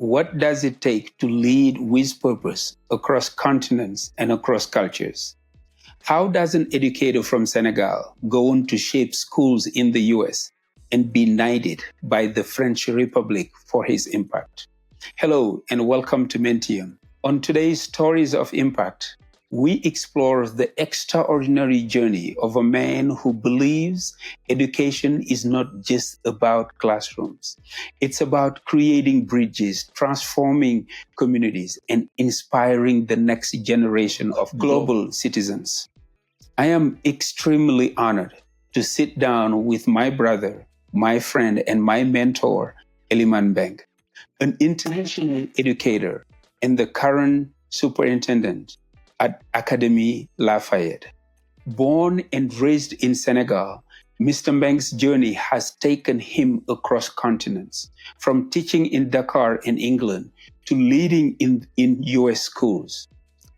What does it take to lead with purpose across continents and across cultures? How does an educator from Senegal go on to shape schools in the US and be knighted by the French Republic for his impact? Hello, and welcome to Mentium. On today's Stories of Impact, we explore the extraordinary journey of a man who believes education is not just about classrooms. It's about creating bridges, transforming communities, and inspiring the next generation of global citizens. I am extremely honored to sit down with my brother, my friend, and my mentor, Elimane, an international educator and the current superintendent at Académie Lafayette. Born and raised in Senegal, Mr. Mbeng's journey has taken him across continents, from teaching in Dakar in England to leading in US schools,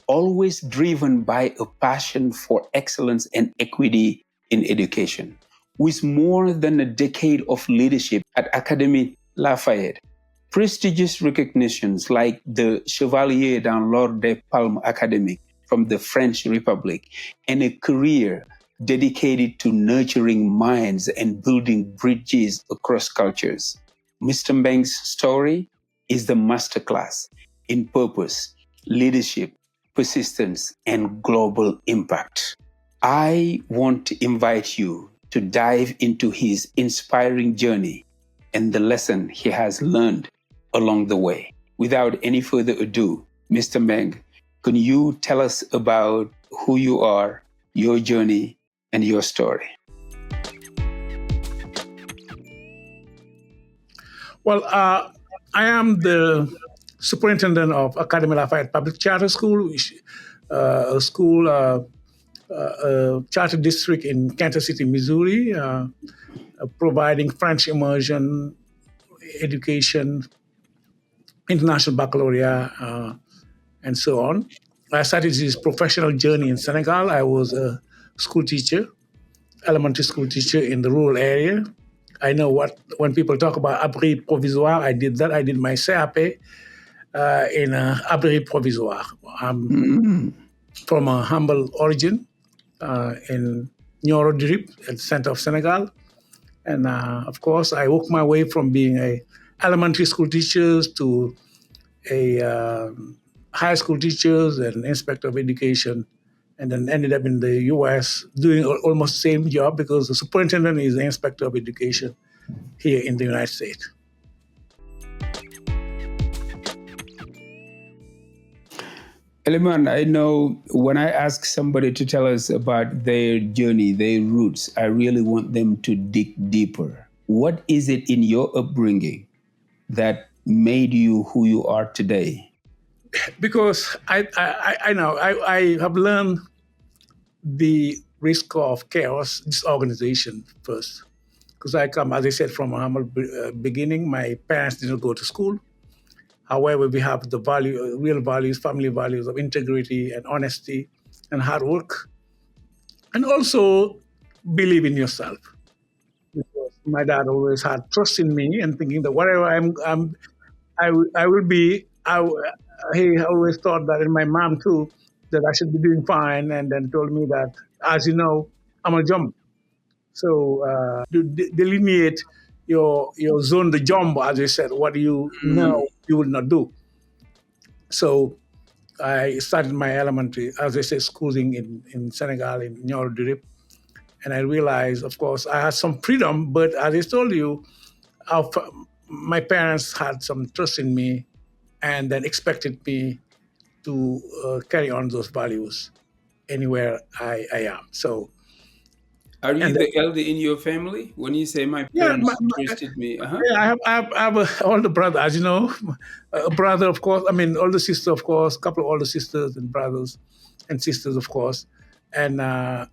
always driven by a passion for excellence and equity in education. With more than a decade of leadership at Académie Lafayette, prestigious recognitions like the Chevalier dans l'Ordre des Palmes académiques from the French Republic, and a career dedicated to nurturing minds and building bridges across cultures. Mr. Mbeng's story is the masterclass in purpose, leadership, persistence, and global impact. I want to invite you to dive into his inspiring journey and the lesson he has learned along the way. Without any further ado, Mr. Mbeng, can you tell us about who you are, your journey, and your story? Well, I am the superintendent of Académie Lafayette Public Charter School, which a school, a charter district in Kansas City, Missouri, providing French immersion education, international baccalaureate, and so on. I started this professional journey in Senegal. I was a school teacher, elementary school teacher in the rural area. I know what, when people talk about abri provisoire, I did that. I did my CAP in abri provisoire. I'm from a humble origin in Nioro Drip, at the center of Senegal. And of course, I worked my way from being a elementary school teacher to a high school teachers and inspector of education, and then ended up in the U.S. doing almost the same job because the superintendent is the inspector of education here in the United States. Elimane, I know when I ask somebody to tell us about their journey, their roots, I really want them to dig deeper. What is it in your upbringing that made you who you are today? Because I know I have learned the risk of chaos, disorganization first. Because I come, as I said, from a humble beginning. My parents didn't go to school. However, we have the value, real values, family values of integrity and honesty and hard work. And also believe in yourself. Because my dad always had trust in me and thinking that whatever I will be, he always thought that, and my mom too, that I should be doing fine, and then told me that, as you know, I'm a jump. So to delineate your zone, the jump, as I said, what you know you will not do. So I started my elementary, as I said, schooling in Senegal, in Nioro Dirip. And I realized, of course, I had some freedom, but as I told you, our, my parents had some trust in me and then expected me to carry on those values anywhere I am. So, Are you and the elder in your family? When you say my yeah, parents trusted me, yeah, I have an older brother, as you know, a brother, of course. I mean, older sister, of course, a couple of older sisters and brothers and sisters, of course. And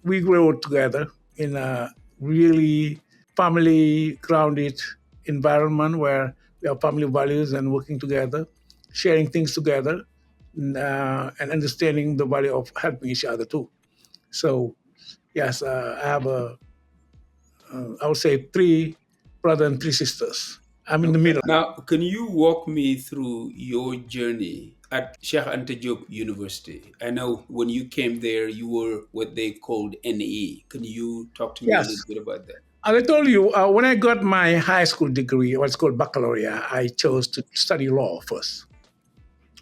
we grew up together in a really family grounded environment where we have family values and working together, sharing things together, and understanding the value of helping each other too. So, yes, I have I would say three brothers and three sisters. I'm in the Okay. middle. Now, can you walk me through your journey at Sheikh Anta Diop University? I know when you came there, you were what they called NE. Can you talk to me a little Yes. bit about that? As I told you, when I got my high school degree, what's called baccalaureate, I chose to study law first.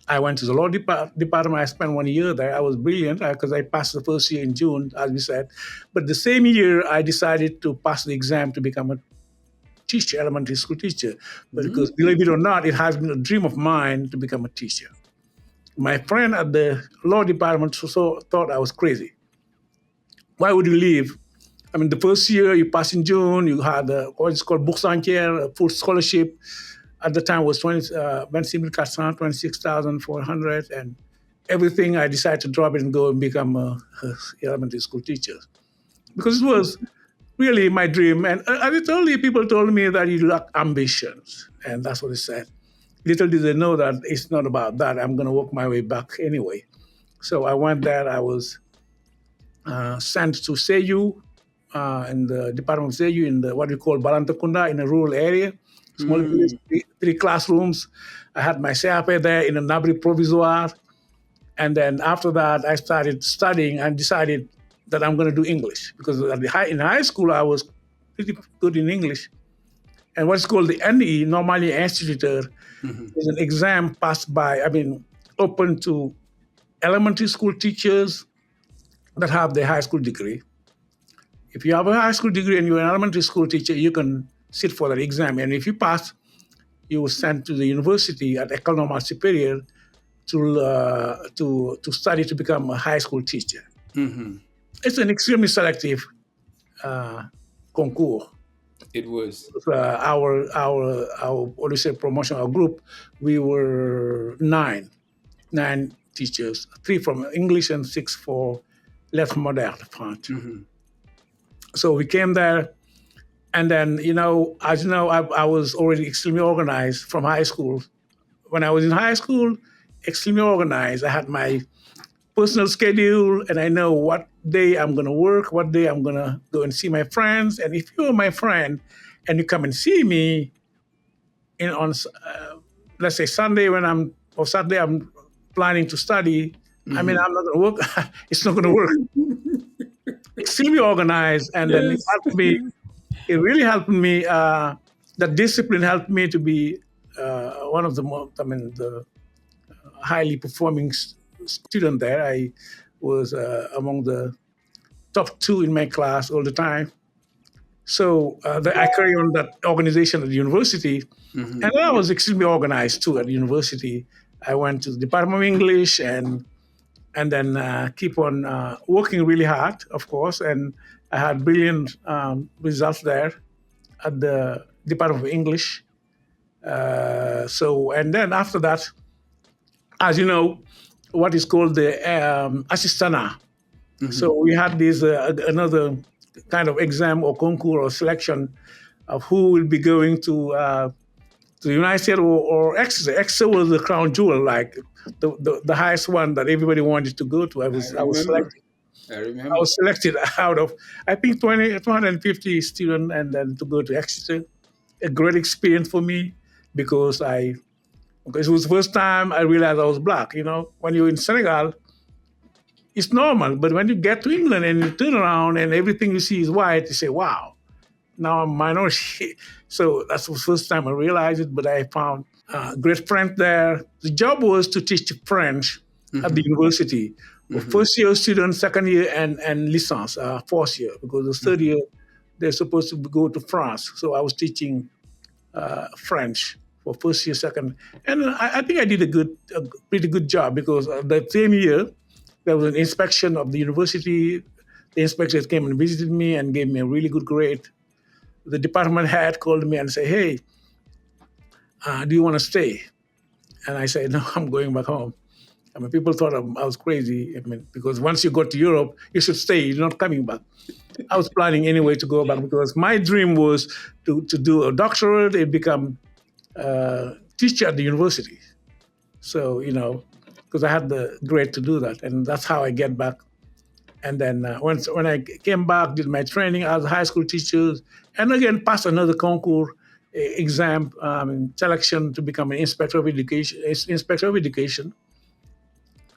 I went to the law department. I spent 1 year there. I was brilliant because I passed the first year in June, as we said. But the same year, I decided to pass the exam to become a teacher, elementary school teacher. But because, believe it or not, it has been a dream of mine to become a teacher. My friend at the law department thought I was crazy. Why would you leave? I mean, the first year you pass in June, you had what's called bourse entière, a full scholarship. At the time was 26,400, and everything. I decided to drop it and go and become a elementary school teacher because it was really my dream. And I told you, people told me that you lack ambitions, and that's what they said. Little did they know that it's not about that. I'm going to work my way back anyway. So I went there. I was sent to Seju in the Department of Seju in the what we call Balantakunda in a rural area, small village, Mm. three classrooms. I had my CAP there in an abri provisoire. And then after that, I started studying and decided that I'm going to do English because in high school, I was pretty good in English. And what's called the NE, normally institutor, Mhm. is an exam passed by, open to elementary school teachers that have their high school degree. If you have a high school degree and you're an elementary school teacher, you can sit for that exam. And if you pass, you were sent to the university at École Normale Supérieure to study to become a high school teacher. Mhm. It's an extremely selective uh, concours. It was. Our what do you say promotion, our group, we were nine teachers, three from English and six for lettres modernes, French. Mhm. So we came there, and then as you know, I was already extremely organized from high school. When I was in high school, extremely organized. I had my personal schedule, and I know what day I'm going to work, what day I'm going to go and see my friends. And if you're my friend and you come and see me on, let's say Sunday or Saturday, I'm planning to study. I mean, Mhm. I'm not going to work. It's not going to work. Extremely organized, and then it Yes. helped me. It really helped me. That discipline helped me to be one of the the highly performing student there. I was among the top two in my class all the time. So I carry on that organization at the university, and Mhm. I was extremely organized too at the university. I went to the Department of English and then keep on working really hard, of course, and I had brilliant results there at the Department of English. And then after that, as you know, what is called the assistana. So Mhm. we had this another kind of exam or concours or selection of who will be going to the United States or Exeter. Exeter was the crown jewel, like the highest one that everybody wanted to go to. I I was remember. selected. I I remember. was selected out of I think 250 students, and then to go to Exeter. A great experience for me because because it was the first time I realized I was black. When you're in Senegal, it's normal, but when you get to England and you turn around and everything you see is white, you say, "Wow, now I'm a minority." So that's the first time I realized it. But I found great friend there. The job was to teach French at the Mhm. university. For Mhm. first year students, second year, and licence, fourth year, because the third Mhm. year they're supposed to go to France. So I was teaching French for first year, second, and I think I did a pretty good job because the same year there was an inspection of the university. The inspectors came and visited me and gave me a really good grade. The department head called me and said, "Hey, do you want to stay?" And I said, "No, I'm going back home." I mean, people thought I was crazy. I mean, because once you go to Europe, you should stay. You're not coming back. I was planning anyway to go back because my dream was to do a doctorate and become teacher at the university. So, because I had the grade to do that. And that's how I get back. And then when I came back, did my training as a high school teacher, and again, passed another concours, exam selection to become an inspector of education,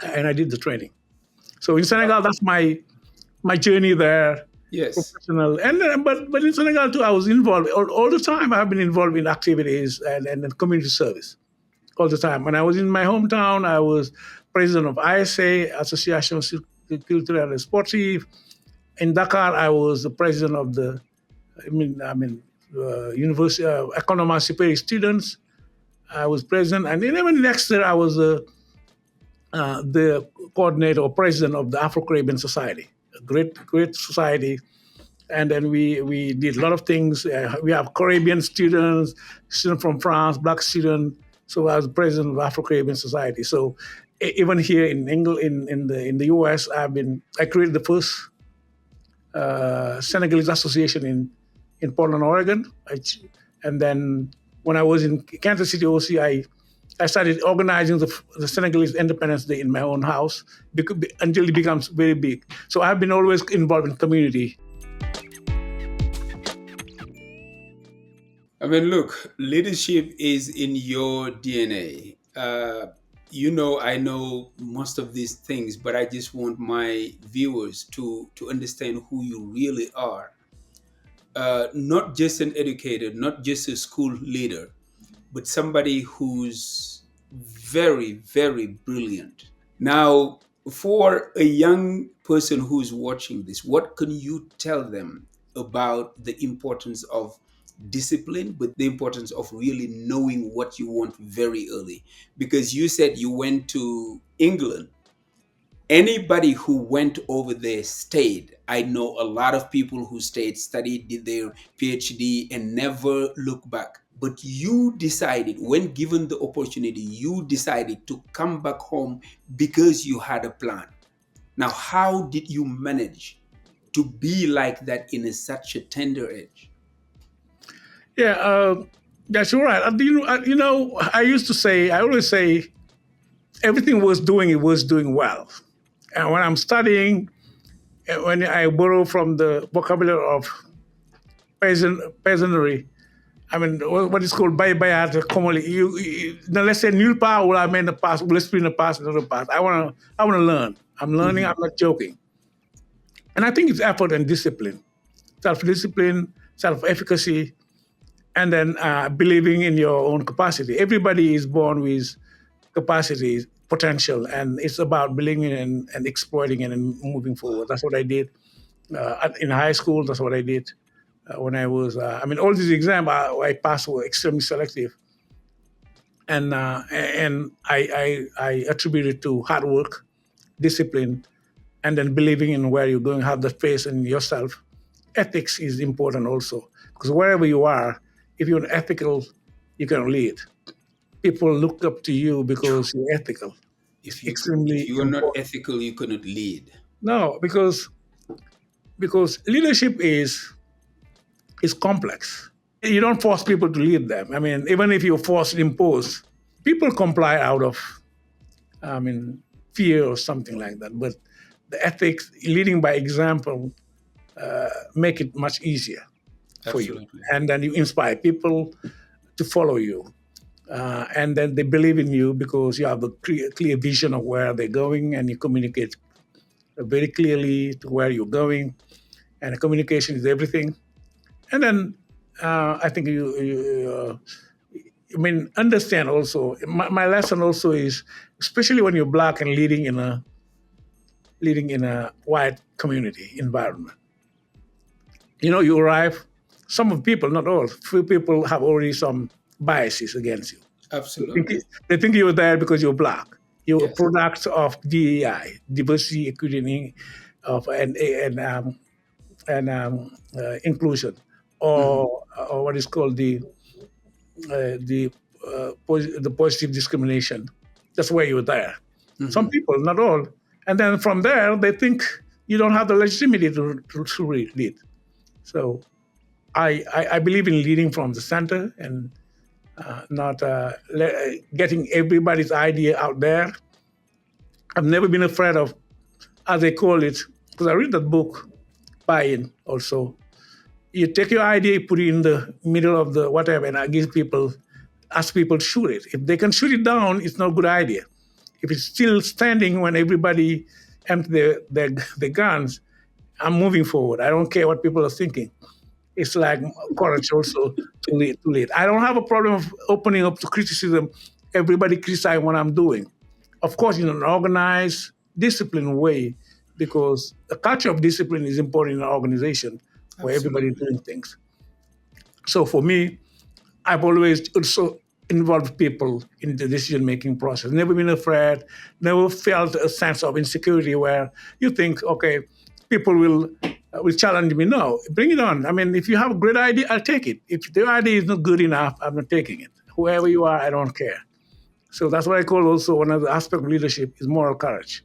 and I did the training. So in Senegal, that's my journey there, Yes. professional. And but in Senegal too, I was involved all the time. I've been involved in activities and community service all the time. When I was in my hometown, I was president of ISA, Association Culturelle et Sportive. In Dakar, I was the president of the University Economy Superior Students. I was president, and then even next year I was the coordinator or president of the Afro Caribbean Society, a great society. And then we did a lot of things. We have Caribbean students, students from France, black students. So I was president of Afro Caribbean Society. So even here in England, in the US, I created the first Senegalese association in Portland, Oregon. And then when I was in Kansas City, OC, I started organizing the Senegalese Independence Day in my own house until it becomes very big. So I've been always involved in community. I mean, look, leadership is in your DNA. I know most of these things, but I just want my viewers to understand who you really are. Not just an educator, not just a school leader, but somebody who's very, very brilliant. Now, for a young person who's watching this, what can you tell them about the importance of discipline, but the importance of really knowing what you want very early? Because you said you went to England. Anybody who went over there stayed. I know a lot of people who stayed, studied, did their PhD, and never look back. But you decided, when given the opportunity, you decided to come back home because you had a plan. Now, how did you manage to be like that in such a tender age? Yeah, that's right. I used to say, I always say, everything it was doing well. And when I'm studying, when I borrow from the vocabulary of peasantry, I mean, what is called bayat commonly. Now let's say nulle part will I mean the past, will explain the past, not the past. I wanna learn. I'm learning. Mhm. I'm not joking. And I think it's effort and discipline, self-discipline, self-efficacy, and then believing in your own capacity. Everybody is born with capacity, potential, and it's about believing and exploiting it and moving forward. That's what I did in high school. That's what I did when I was. All these exams I passed were extremely selective, and I attribute it to hard work, discipline, and then believing in where you're going, have the faith in yourself. Ethics is important also because wherever you are, if you're ethical, you can lead. People look up to you because you're ethical. It's If extremely you are not important. ethical, you cannot lead. No, because leadership is complex. You don't force people to lead them. I mean, even if you force impose, people comply out of fear or something like that. But the ethics, leading by example, make it much easier for you. Absolutely. And then you inspire people to follow you. And then they believe in you because you have a clear vision of where they're going and you communicate very clearly to where you're going. And communication is everything. And then I think understand also. My lesson also is, especially when you're black and leading in a white community environment. You arrive. Some of the people, not all, few people have already some biases against you. Absolutely. They think you're there because you're black. You're a Yes. product of DEI, diversity, equity, of inclusion, Mhm. or what is called the positive discrimination. That's where you're there. Some Mhm. people, not all, and then from there they think you don't have the legitimacy to lead. So I believe in leading from the center and not getting everybody's idea out there. I've never been afraid of, as they call it, because I read that book, Buy-in also. You take your idea, you put it in the middle of the whatever, and I give people, ask people to shoot it. If they can shoot it down, it's not a good idea. If it's still standing when everybody empty their guns, I'm moving forward. I don't care what people are thinking. It's like courage also to lead. To lead. I don't have a problem of opening up to criticism. Everybody criticize what I'm doing. Of course, in an organized, disciplined way, because the culture of discipline is important in an organization where everybody is Absolutely. doing things. So for me, I've always also involved people in the decision-making process. Never been afraid, never felt a sense of insecurity where you think, okay, people will challenge me. No, bring it on. I mean, if you have a great idea, I'll take it. If the idea is not good enough, I'm not taking it. Whoever you are, I don't care. So that's what I call also one of the aspects of leadership is moral courage.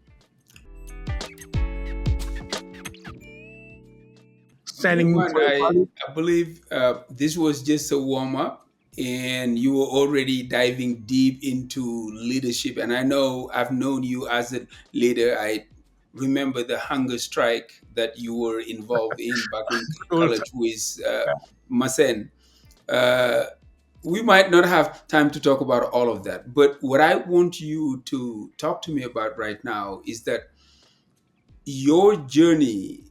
Standing Elimane, for your value. I believe this was just a warm up, and you were already diving deep into leadership. And I know I've known you as a leader. I remember the hunger strike that you were involved in back in All the college time. with Masen. Uh, we might not have time to talk about all of that, but what I want you to talk to me about right now is that your journey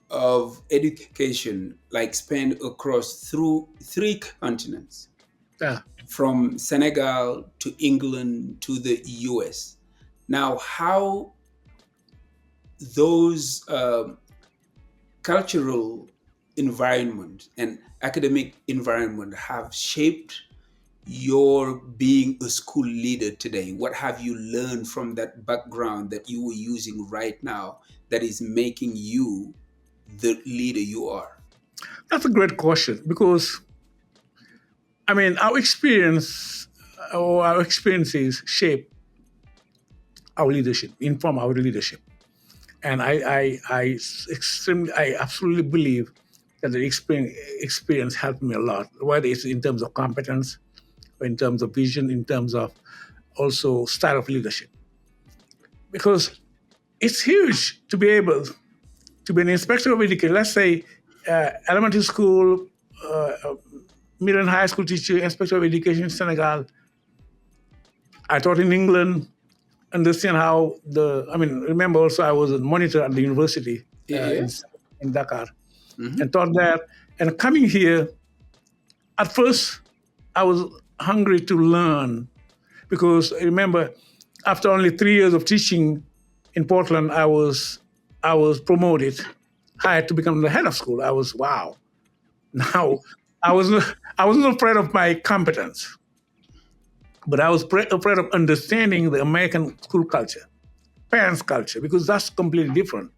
of education like spanned across through three continents, Yeah. from Senegal to England to the US. Now, how those cultural environment and academic environment have shaped your being a school leader today? What have you learned from that background that you were using right now that is making you the leader you are? That's a great question because I mean our experience or our experiences shape our leadership, inform our leadership. And I absolutely believe that the experience helped me a lot, whether it's in terms of competence, or in terms of vision, in terms of also style of leadership. Because it's huge to be able to be an inspector of education. Let's say elementary school, uh, middle and high school teacher, inspector of education in Senegal. I taught in England, understand how I mean, remember also I was a monitor at the university Yeah. in Dakar and Hmm. taught there. And coming here, at first, I was hungry to learn because remember, after only 3 years of teaching in Portland, I was promoted, hired to become the head of school. I was wow. Now, I wasn't afraid of my competence, but I was afraid of understanding the American school culture, parents' culture, because that's completely different.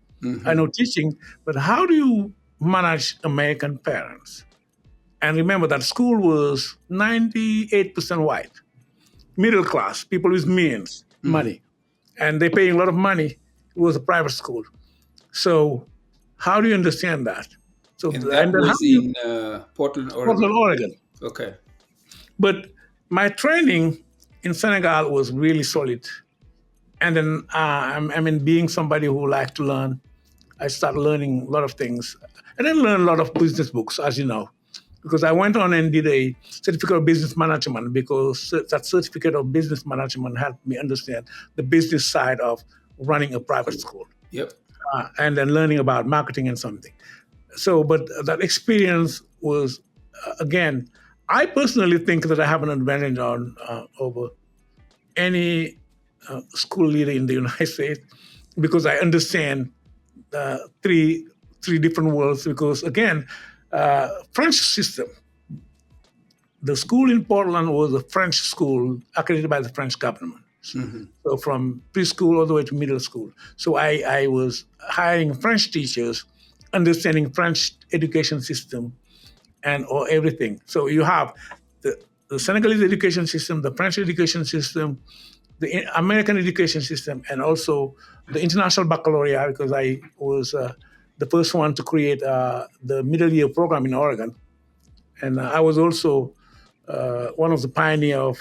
I know Hmm. teaching, but how do you manage American parents? And remember that school was 98% white, middle class, people with means, Hmm. money, and they're paying a lot of money. It was a private school. So, how do you understand that? So, And and that then how was do you, in Portland, Portland, Oregon. Oregon. Okay. But my training in Senegal was really solid. And then, I mean, being somebody who likes to learn, I started learning a lot of things. And then learned a lot of business books, as you know, because I went on and did a certificate of business management because that certificate of business management helped me understand the business side of running a private Cool. school Yep. and then learning about marketing and something. So, but that experience was, again, I personally think that I have an advantage on over any school leader in the United States because I understand three different worlds. Because again, French system. The school in Portland was a French school accredited by the French government. Hmm. So from preschool all the way to middle school. So I was hiring French teachers, understanding French education system and or everything. So you have the Senegalese education system, the French education system, the American education system, and also the international baccalaureate because I was the first one to create the middle year program in Oregon, and I was also one of the pioneer of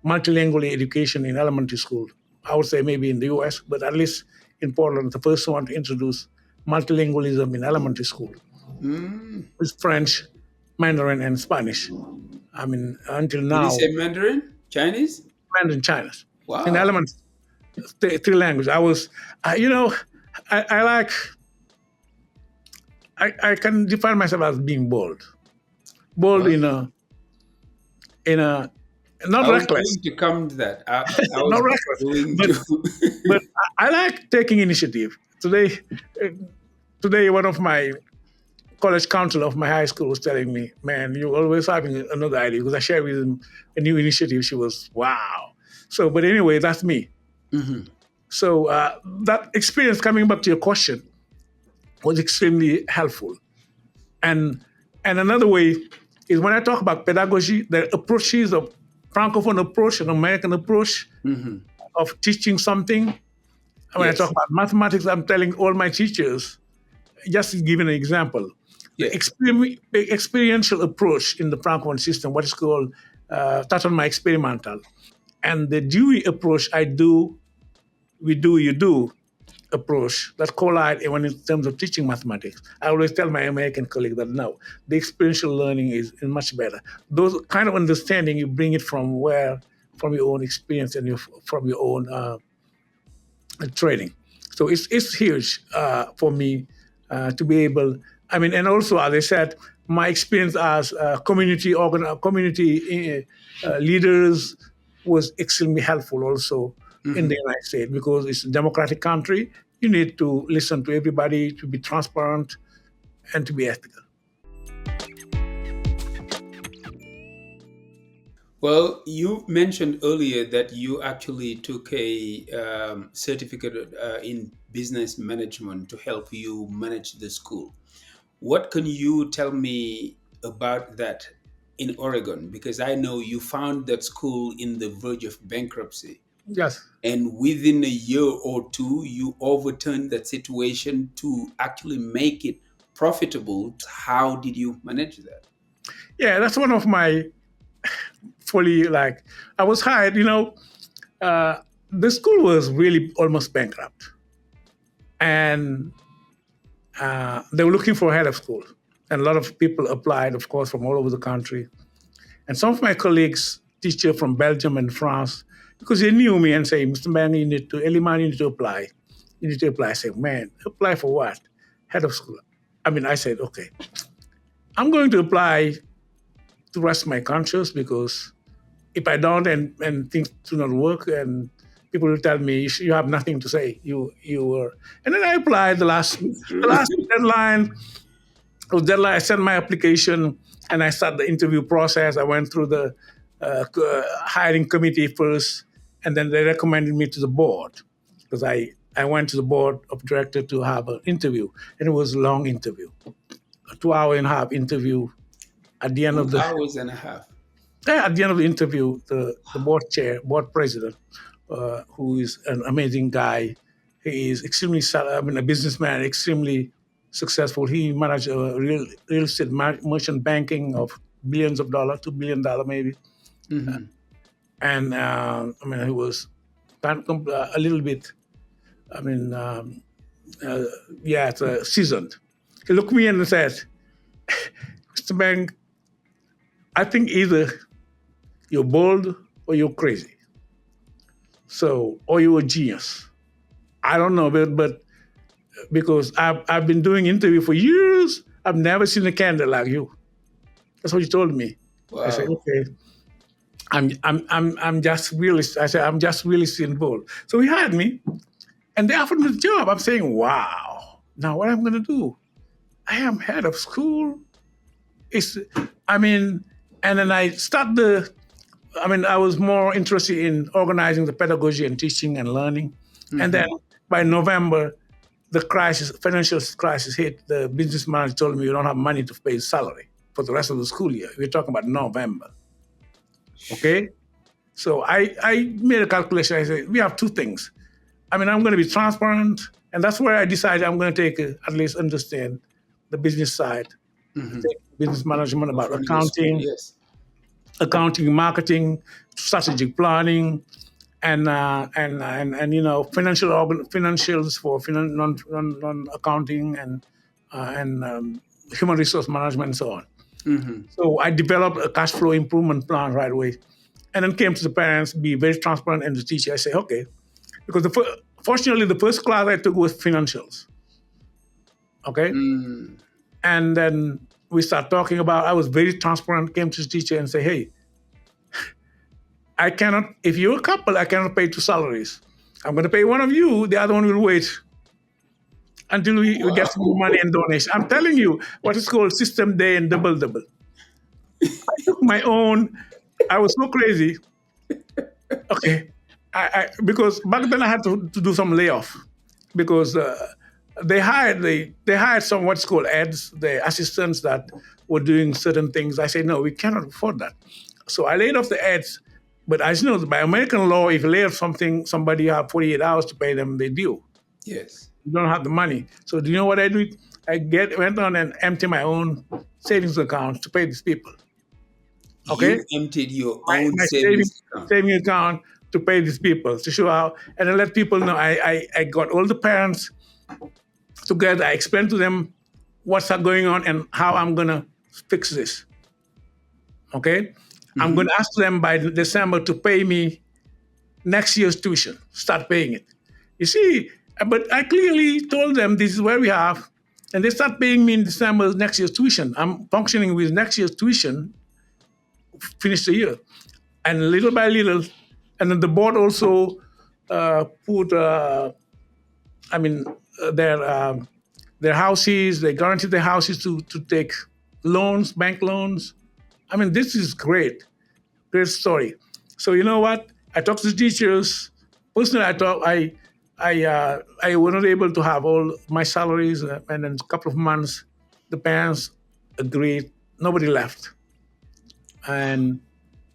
multilingual education in elementary school. I would say maybe in the U.S., but at least in Portland, the first one to introduce multilingualism in elementary school. Mm. with French, Mandarin, and Spanish. I mean, until Did you now, say Mandarin? Chinese? Mandarin, China. In Wow. elements, three languages. You know, I like, I can define myself as being bold. Bold Well, in a, not I was reckless, going to come to that. I not was reckless, going but to. but I like taking initiative. Uh, today, one of my college counselor of my high school was telling me, "Man, you're always having another idea." Because I shared with him a new initiative. She was, "Wow!" So, but anyway, that's me. Mhm. So that experience, coming back to your question, was extremely helpful. And and another way is when I talk about pedagogy, the approaches of francophone approach and American approach Mhm. of teaching something. When I talk Yes. about mathematics, I'm telling all my teachers, just to give an example, Yes. the experiential approach in the francophone system, what is called start on my experimental, and the Dewey approach, I do, we do, you do approach that collide when in terms of teaching mathematics. I always tell my American colleague that no, the experiential learning is much better. Those kind of understanding, you bring it from where, from your own experience and from your own training. So it's huge for me to be able. I mean, and also as I said, my experience as community leaders was extremely helpful also in the Mhm. United States because it's a democratic country. You need to listen to everybody, to be transparent, and to be ethical. Well, you mentioned earlier that you actually took a certificate in business management to help you manage the school. What can you tell me about that in Oregon? Because I know you found that school in the verge of bankruptcy. Yes. And within a year or two, you overturned that situation to actually make it profitable. How did you manage that? Yeah, that's one of my fully like I was hired. Uh, the school was really almost bankrupt, and they were looking for a head of school. And a lot of people applied, of course, from all over the country. And some of my colleagues, teachers from Belgium and France, because they knew me and say, Mr. Man, Elimane, you need to apply. You need to apply. I said, man, apply for what? Head of school. I mean, I said, okay, I'm going to apply to rest my conscience because if I don't and things do not work and people will tell me you have nothing to say. You were, and then I applied It's the true. last deadline. I sent my application and I started the interview process. I went through the hiring committee first, and then they recommended me to the board because I went to the board of director to have an interview, and it was a long interview, a 2 hour and a half interview. At the end of Two the hours and a half. at the end of the interview, the board president, who is an amazing guy, he is extremely, I mean, a businessman, extremely successful. He managed a real estate merchant banking of billions of dollars, $2 billion maybe. Hmm. And I mean, he was a little bit, I mean, uh, yeah, it's, seasoned. He looked me in and said, Mr. Bank, I think either you're bold or you're crazy. So, or you're a genius. I don't know, but because I've been doing interview for years, I've never seen a candidate like you. That's what you told me. I said, Wow. okay, I'm just really. I said, I'm just really seeing bold. So he hired me, and they offered me the job. I'm saying, wow. Now what I'm going to do? I am head of school. It's, I mean, and then I start the. I mean, I was more interested in organizing the pedagogy and teaching and learning, and then Hmm. by November, the crisis, financial crisis hit. The business manager told me you don't have money to pay his salary for the rest of the school year. We're talking about November. Okay? So I made a calculation. I said, we have two things. I mean, I'm going to be transparent. And that's where I decided I'm going to take at least understand the business side, Hmm. take business management Of about running a school, accounting, yes. marketing, strategic planning, and financials for non accounting and human resource management, and so on. Mm-hmm. So I developed a cash flow improvement plan right away, and then came to the parents, be very transparent, and the teacher. I say, okay, because fortunately the first class I took was financials. Okay, Mm. and then we start talking about. I was very transparent. Came to the teacher and say, hey, I cannot. If you're a couple, I cannot pay two salaries. I'm going to pay one of you. The other one will wait until we get some Wow. money and donation. I'm telling you what is called system day and double double. I took my own. I was so crazy. Okay, because back then I had to do some layoff because they hired some what's called ads, the assistants that were doing certain things. I said no, we cannot afford that. So I laid off the ads. But as you know, by American law, if you lay off somebody you have 48 hours to pay them, they do. Yes. You don't have the money. So do you know what I did? Went on and empty my own savings account to pay these people. Okay, You emptied your my, own my saving savings account. saving account to pay these people to show how and then let people know. I got all the parents together. I explained to them what's going on and how I'm gonna fix this. Okay, I'm Mm-hmm. gonna ask them by December to pay me next year's tuition. Start paying it. You see, but I clearly told them this is where we have, and they start paying me in December next year's tuition. I'm functioning with next year's tuition, finish the year, and little by little, and then the board also put, I mean, their houses. They guaranteed their houses to take loans, bank loans. I mean, this is great story. So you know what? I talked to teachers. Personally, I was not able to have all my salaries, and in a couple of months, the parents agreed. Nobody left, and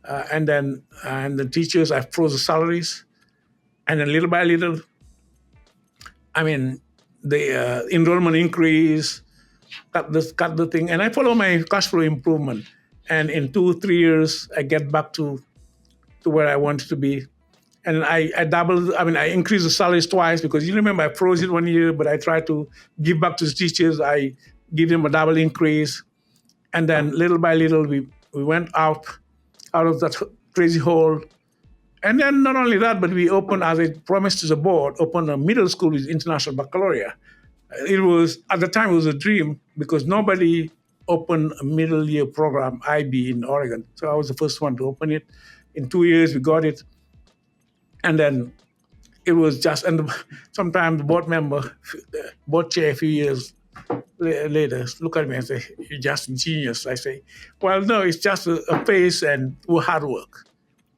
and the teachers I froze the salaries, and then little by little, I mean, the enrollment increase, cut the thing, and I follow my cash flow improvement, and in 2 3 years, I get back to where I wanted to be. And I doubled, I mean, I increased the salaries twice because you remember I froze it 1 year, but I tried to give back to the teachers. I give them a double increase. And then little by little, we went out of that crazy hole. And then not only that, but we opened, as I promised to the board, opened a middle school with international baccalaureate. It was, at the time, it was a dream because nobody opened a middle year program, IB, in Oregon. So I was the first one to open it. In 2 years, we got it. And then it was just, and sometimes the board member, the board chair, a few years later, look at me and say, "You're just a genius." I say, "Well, no, it's just a pace and hard work.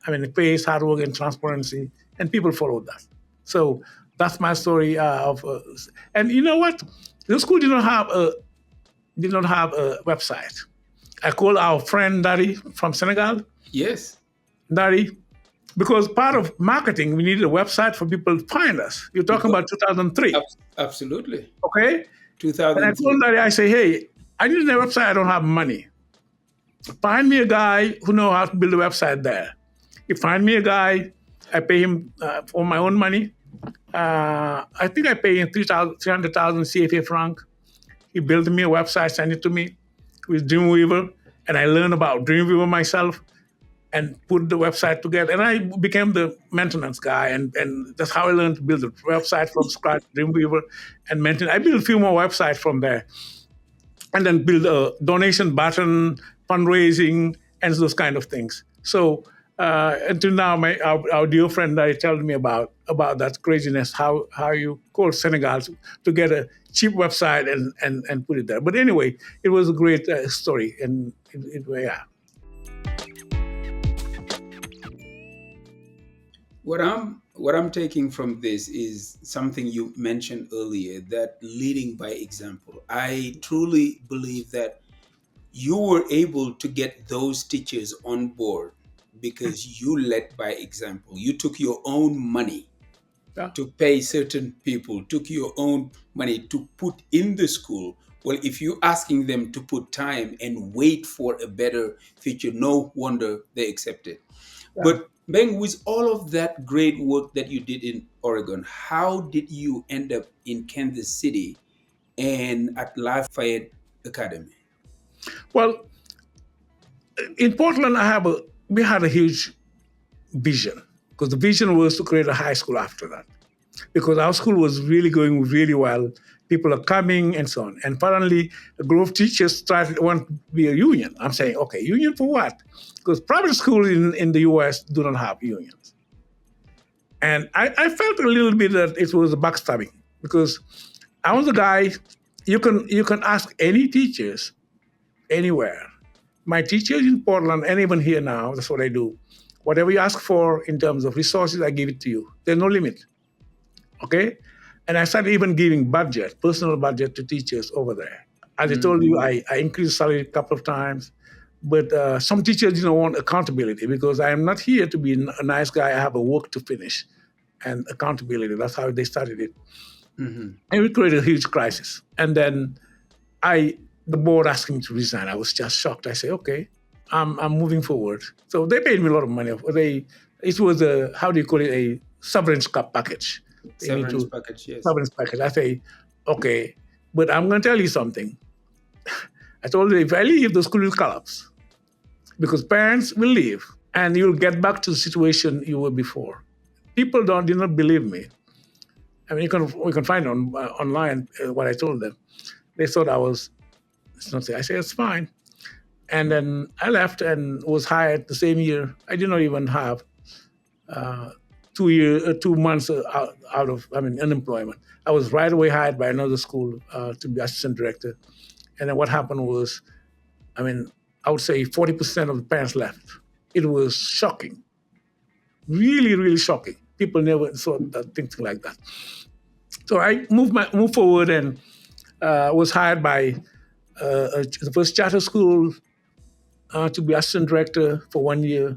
I mean, the pace, hard work, and transparency, and people followed that." So that's my story of. And you know what? The school did not have a website. I called our friend Dari from Senegal. Yes. Dari, because part of marketing, we needed a website for people to find us. You're talking Because about 2003, absolutely. okay? And I told 2003. Larry, I say, hey, I need a website. I don't have money. Find me a guy who knows how to build a website there. You find me a guy. I pay him for my own money. I think I pay him 300,000 CFA franc. He built me a website, sent it to me with Dreamweaver, and I learned about Dreamweaver myself and put the website together. And I became the maintenance guy, and that's how I learned to build a website from scratch, Dreamweaver, and maintain. I built a few more websites from there, and then build a donation button, fundraising, and those kind of things. So until now, our dear friend I told me about that craziness, how you call Senegal to get a cheap website and put it there. But anyway, it was a great story, and yeah. What I'm taking from this is something you mentioned earlier, that leading by example. I truly believe that you were able to get those teachers on board because you led by example. You took your own money Yeah. to pay certain people, took your own money to put in the school. Well, if you're asking them to put time and wait for a better future, no wonder they accept it. Yeah. But Beng, with all of that great work that you did in Oregon, how did you end up in Kansas City and at Lafayette academy? Well, in Portland, we had a huge vision because the vision was to create a high school after that because our school was really going really well. People are coming and so on. And finally, a group of teachers started want to be a union. I'm saying, okay, union for what? Because private schools in the U.S. do not have unions. And I felt a little bit that it was a backstabbing because I was the guy. You can ask any teachers anywhere. My teachers in Portland and even here now, that's what I do. Whatever you ask for in terms of resources, I give it to you. There's no limit. Okay? And I started even giving personal budget to teachers over there. As I told you, I increased salary a couple of times. But some teachers didn't want accountability because I am not here to be a nice guy. I have a work to finish and accountability. That's how they started it. Mm-hmm. And it created a huge crisis. And then the board asked me to resign. I was just shocked. I said, okay, I'm moving forward. So they paid me a lot of money. It was how do you call it, a severance package. Severance package, yes. Severance package. I say, okay, but I'm going to tell you something. I told them if I leave, the school will collapse because parents will leave and you'll get back to the situation you were before. People did not believe me. I mean, we can find online what I told them. They thought I was something. I said, it's fine. And then I left and was hired the same year. I did not even have 2 months out of unemployment. I was right away hired by another school to be assistant director. And then what happened was, I would say 40% of the parents left. It was shocking, really, really shocking. People never saw things like that. So I moved forward and was hired by the first charter school to be assistant director for 1 year.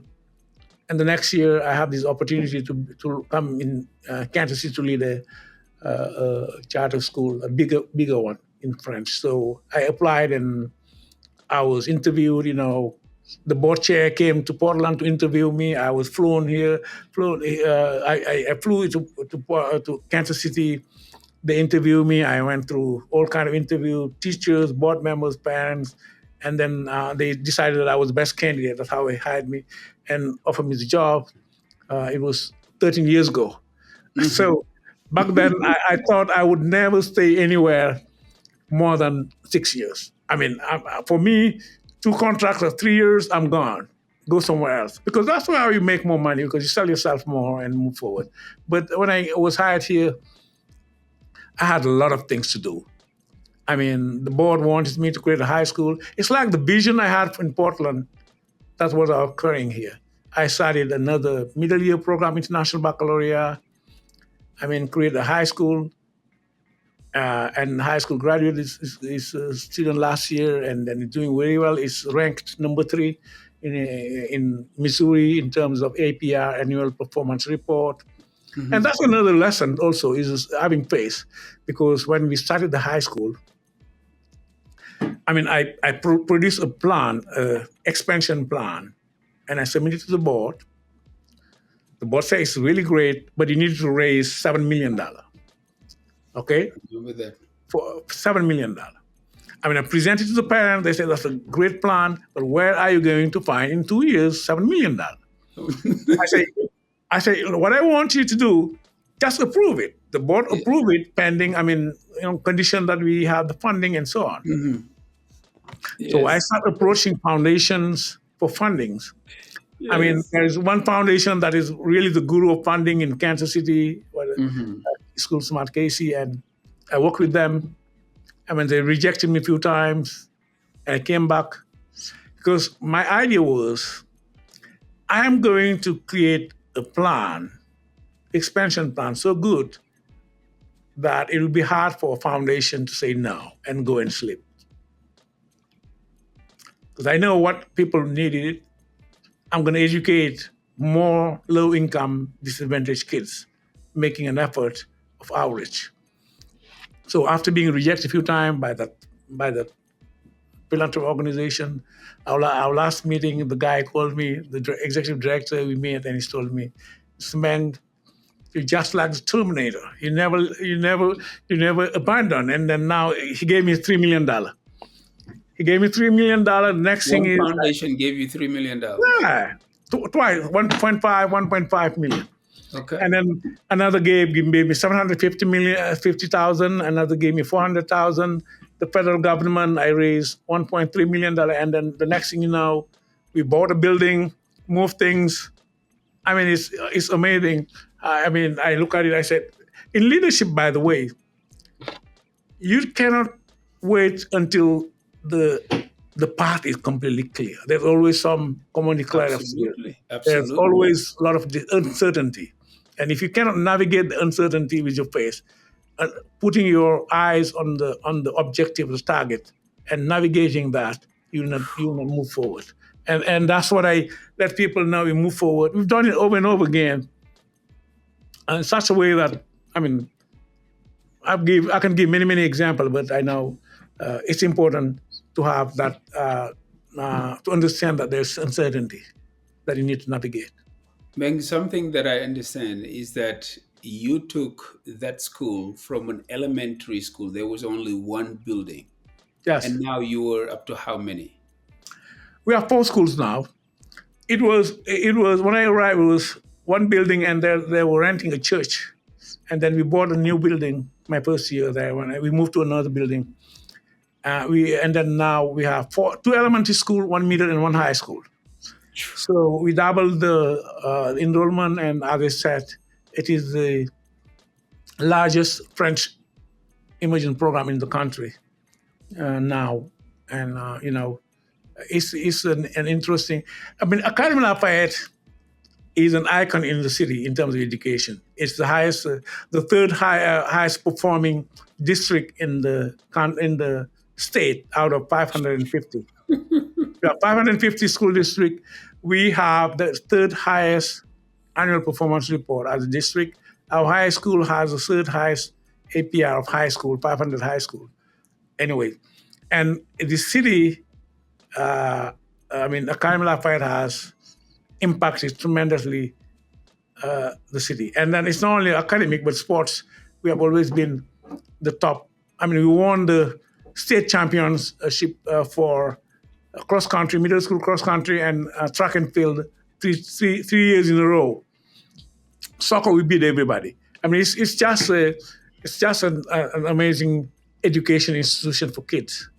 And the next year, I have this opportunity to come in Kansas City to lead a charter school, a bigger one in French. So I applied and I was interviewed. The board chair came to Portland to interview me. I was flown here. I flew to Kansas City. They interviewed me. I went through all kind of interview, teachers, board members, parents, and then they decided that I was the best candidate. That's how they hired me and offered me the job. It was 13 years ago. Mm-hmm. So back then, I thought I would never stay anywhere more than 6 years. For me, 2 contracts of 3 years, I'm gone. Go somewhere else. Because that's where you make more money because you sell yourself more and move forward. But when I was hired here, I had a lot of things to do. The board wanted me to create a high school. It's like the vision I had in Portland. That's what was occurring here. I started another middle year program, International Baccalaureate. Create a high school. And high school graduate is a student last year, and then doing very well. It's ranked number 3 in Missouri in terms of APR, Annual Performance Report. Mm-hmm. And that's another lesson also is having faith, because when we started the high school, I produced a plan, expansion plan, and I submitted to the board. The board said it's really great, but you need to raise $7 million. Okay? With that. For $7 million. I presented to the parents. They said, that's a great plan, but where are you going to find in 2 years $7 million? I say, what I want you to do, just approve it. The board approve it pending, condition that we have the funding and so on. Mm-hmm. Yes. So I start approaching foundations for fundings. Yes. There is one foundation that is really the guru of funding in Kansas City, School Smart Casey, and I worked with them. They rejected me a few times, and I came back because my idea was I am going to create a plan, expansion plan, so good that it will be hard for a foundation to say no and go and sleep. Because I know what people needed. I'm going to educate more low-income, disadvantaged kids, making an effort of outreach. So after being rejected a few times by the philanthropy organization, our last meeting, the guy called me, the executive director, we met, and he told me, "Mr. Man, you're just like the Terminator. You never abandon." And then now he gave me $3 million. He gave me $3 million. Next thing One is, foundation gave you $3 million. yeah, twice, 1.5 million. Okay. And then another gave me 750 million, 50,000. Another gave me 400,000. The federal government, I raised $1.3 million. And then the next thing you know, we bought a building, moved things. I mean, it's amazing. I mean, I look at it, I said, in leadership, by the way, you cannot wait until the the path is completely clear. There's always some common declarative field. Absolutely. There's Absolutely. always a lot of uncertainty. And if you cannot navigate the uncertainty with your face, uh, putting your eyes on the objective, the target, and navigating that, you will not move forward. And that's what I let people know. We move forward. We've done it over and over again, in such a way that, I mean, I can give many examples, but I know it's important to have that to understand that there's uncertainty that you need to navigate. Meng, something that I understand is that you took that school from an elementary school. There was only one building, Yes, and now you are up to how many? we have four schools now. It was when I arrived, it was one building, and they were renting a church, and then we bought a new building my first year there. We moved to another building, and then now we have two elementary school, one middle, and one high school. So we doubled the enrollment, and as I said, it is the largest French immersion program in the country now. And it's an interesting. I mean, Academy Lafayette is an icon in the city in terms of education. It's the highest, the third highest performing district in the state out of 550. We have 550 school district. We have the third highest annual performance report as a district. Our high school has the third highest APR of high school, 500 high school. Anyway, and the city, I mean, Academy Lafayette has impacted tremendously the city. And then it's not only academic, but sports. We have always been the top. I mean, we won the state championship for cross country, middle school cross country, and track and field 3 years in a row. Soccer, we beat everybody. I mean, it's just an amazing education institution for kids.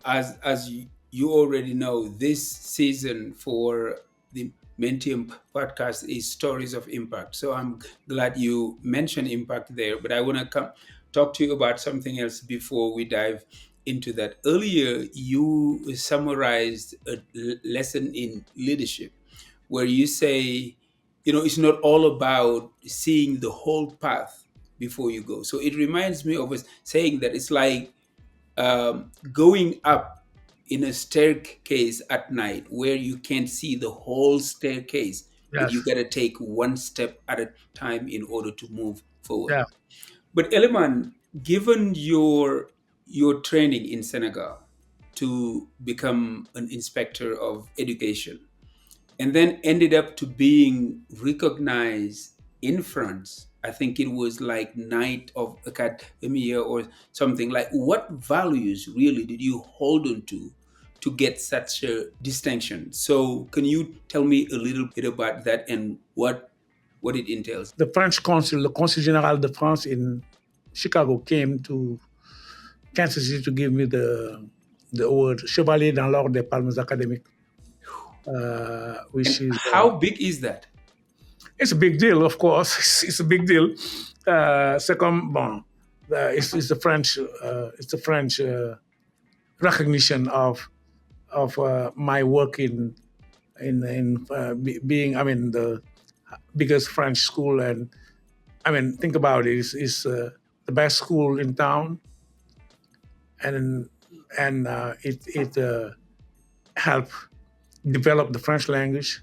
As you already know, this season for the Mentium podcast is Stories of Impact. So I'm glad you mentioned impact there, but I want to come talk to you about something else before we dive into that. Earlier, you summarized a lesson in leadership where you say, it's not all about seeing the whole path before you go. So it reminds me of us saying that it's like going up in a staircase at night where you can't see the whole staircase, but you Yes. got to take one step at a time in order to move forward. Yeah. But Eliman, given your training in Senegal to become an inspector of education, and then ended up to being recognized in France. I think it was like Knight of Academia or something. Like, what values really did you hold on to get such a distinction? So, can you tell me a little bit about that and what it entails? The French consul, the Consul General de France in Chicago, came to Kansas City to give me the award Chevalier dans l'Ordre des Palmes Académiques, which And is how big is that? it's a big deal, of course. It's a big deal. Second, bon, it's the French recognition of my work in being, I mean, the biggest French school. And I mean, think about it. It's the best school in town, and it helped develop the French language.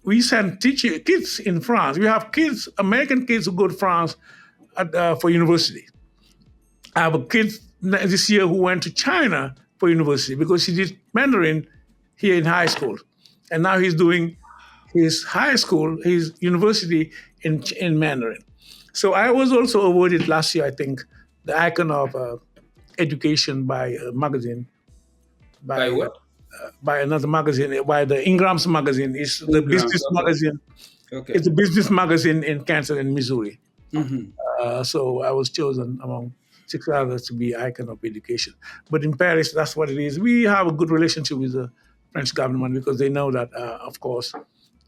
We send kids in France. We have kids, American kids who go to France for university. I have a kid this year who went to China for university because he did Mandarin here in high school, and now he's doing his high school, his university in Mandarin. So I was also awarded last year, I think, the icon of education by a magazine, By by what? by another magazine, by the Ingram's magazine. It's the Ingrams. business Okay. magazine. Okay. It's a business magazine in Kansas and Missouri. Hmm. So I was chosen among six others to be icon of education. But in Paris, that's what it is. We have a good relationship with the French government because they know that, of course,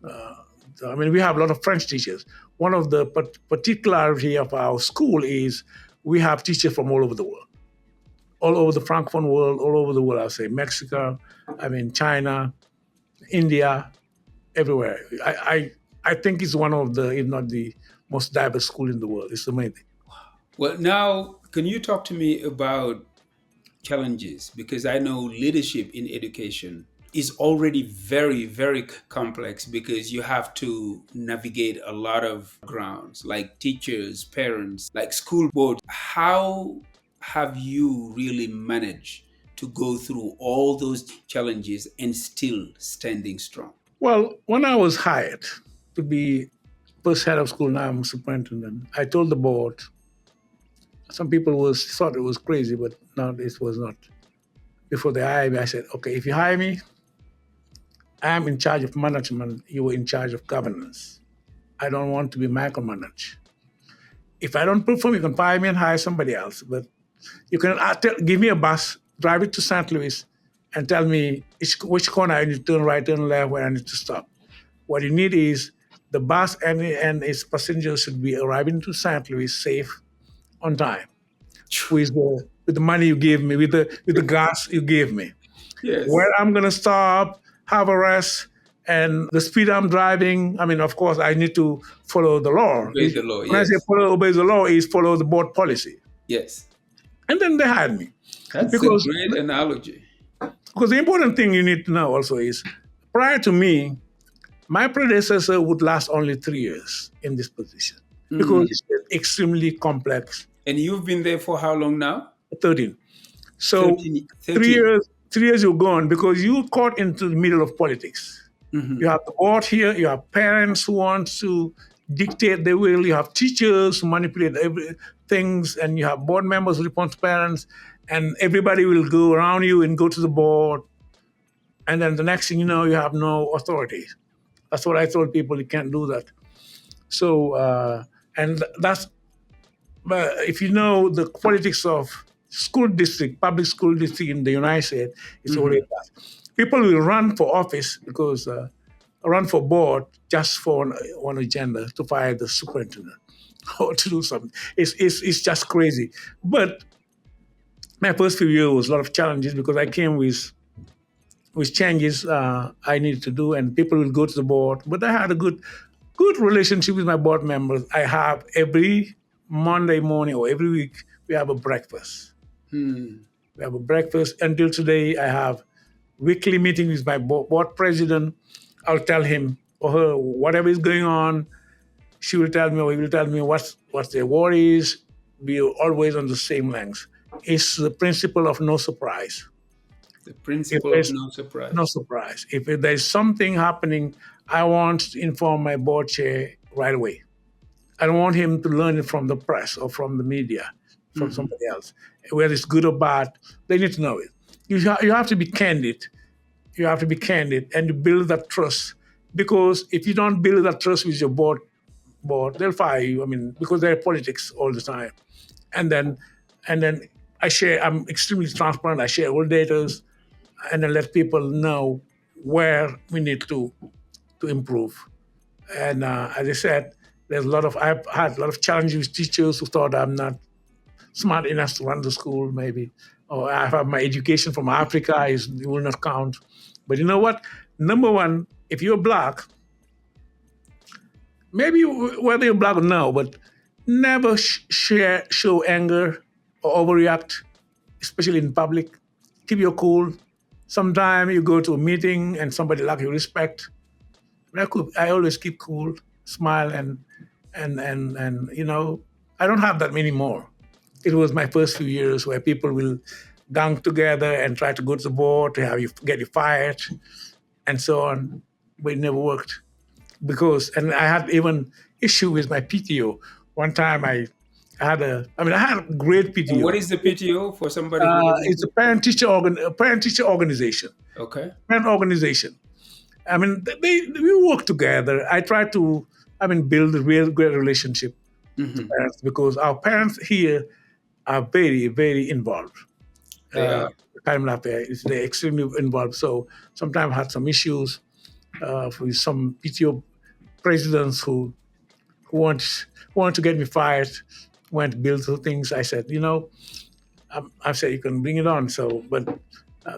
I mean, we have a lot of French teachers. One of the particularity of our school is we have teachers from all over the world, all over the Francophone world, all over the world. I'll say Mexico, I mean China, India, everywhere. I think it's one of the, if not the most diverse school in the world. It's amazing. Well, now, can you talk to me about challenges? Because I know leadership in education is already very, very complex because you have to navigate a lot of grounds like teachers, parents, like school boards. How have you really managed to go through all those challenges and still standing strong? Well, when I was hired to be first head of school, now I'm superintendent, I told the board, some people thought it was crazy, but no, it was not. Before they hired me, I said, okay, if you hire me, I'm in charge of management, you were in charge of governance. I don't want to be micromanaged. If I don't perform, you can fire me and hire somebody else. But you can give me a bus, drive it to St. Louis, and tell me which corner I need to turn right, turn left, where I need to stop. What you need is the bus and its passengers should be arriving to St. Louis safe on time with the money you gave me, with the gas you gave me. Where Yes. I'm gonna stop, have a rest, and the speed I'm driving. I mean, of course, I need to follow the law. Obey the law. When I say Yes. follow, obey the law, is follow the board policy. Yes. And then they hired me That's a because great analogy. because the important thing you need to know also is prior to me, my predecessor would last only 3 years in this position because Mm. it's extremely complex. And you've been there for how long now? 13. So 13. three 13. years, 3 years you're gone because you caught into the middle of politics. You Hmm. have the board here, you have parents who want to dictate their will, you have teachers who manipulate things, and you have board members who report to parents, and everybody will go around you and go to the board. And then the next thing you know, you have no authority. That's what I told people, you can't do that. So, and that's, if you know the politics of school district, public school district in the United States, it's already Hmm. that. People will run for office because run for board just for one agenda to fire the superintendent or to do something. It's just crazy. But my first few years was a lot of challenges because I came with changes I needed to do, and people will go to the board. But I had a good relationship with my board members. I have every Monday morning or every week we have a breakfast. Hmm. We have a breakfast until today. I have weekly meeting with my board president. I'll tell him or her whatever is going on. She will tell me or he will tell me what's their worries. We are always on the same length. It's the principle of no surprise. The If principle of there's no no surprise. surprise, if there's something happening, I want to inform my board chair right away. I don't want him to learn it from the press or from the media, from Hmm. somebody else. Whether it's good or bad, they need to know it. You have to be candid. You have to be candid and to build that trust. Because if you don't build that trust with your board, they'll fire you. I mean, because they're politics all the time. And then, and then I'm extremely transparent. I share all data and then let people know where we need to improve. And as I said, I've had a lot of challenges with teachers who thought I'm not smart enough to run the school, maybe. Or I have my education from Africa, it will not count. But you know what? Number one, if you're black, maybe whether you're black or no, but never show anger or overreact, especially in public. Keep your cool. Sometimes you go to a meeting and somebody lack your respect. I always keep cool, smile, and I don't have that many more. It was my first few years where people will gang together and try to go to the board to have you get you fired and so on, but it never worked and I had even issue with my PTO One time I had a great And what PTO. is the PTO for somebody who doesn't It's a know? parent teacher organization. Okay. Parent organization. I mean, we work together. I try to, build a real great relationship to Hmm. parents because our parents here are very, very involved. They are. Time left there is they're extremely involved. So sometimes I had some issues with some PTO presidents who want to get me fired, want to build some things. I said, I said you can bring it on. So, but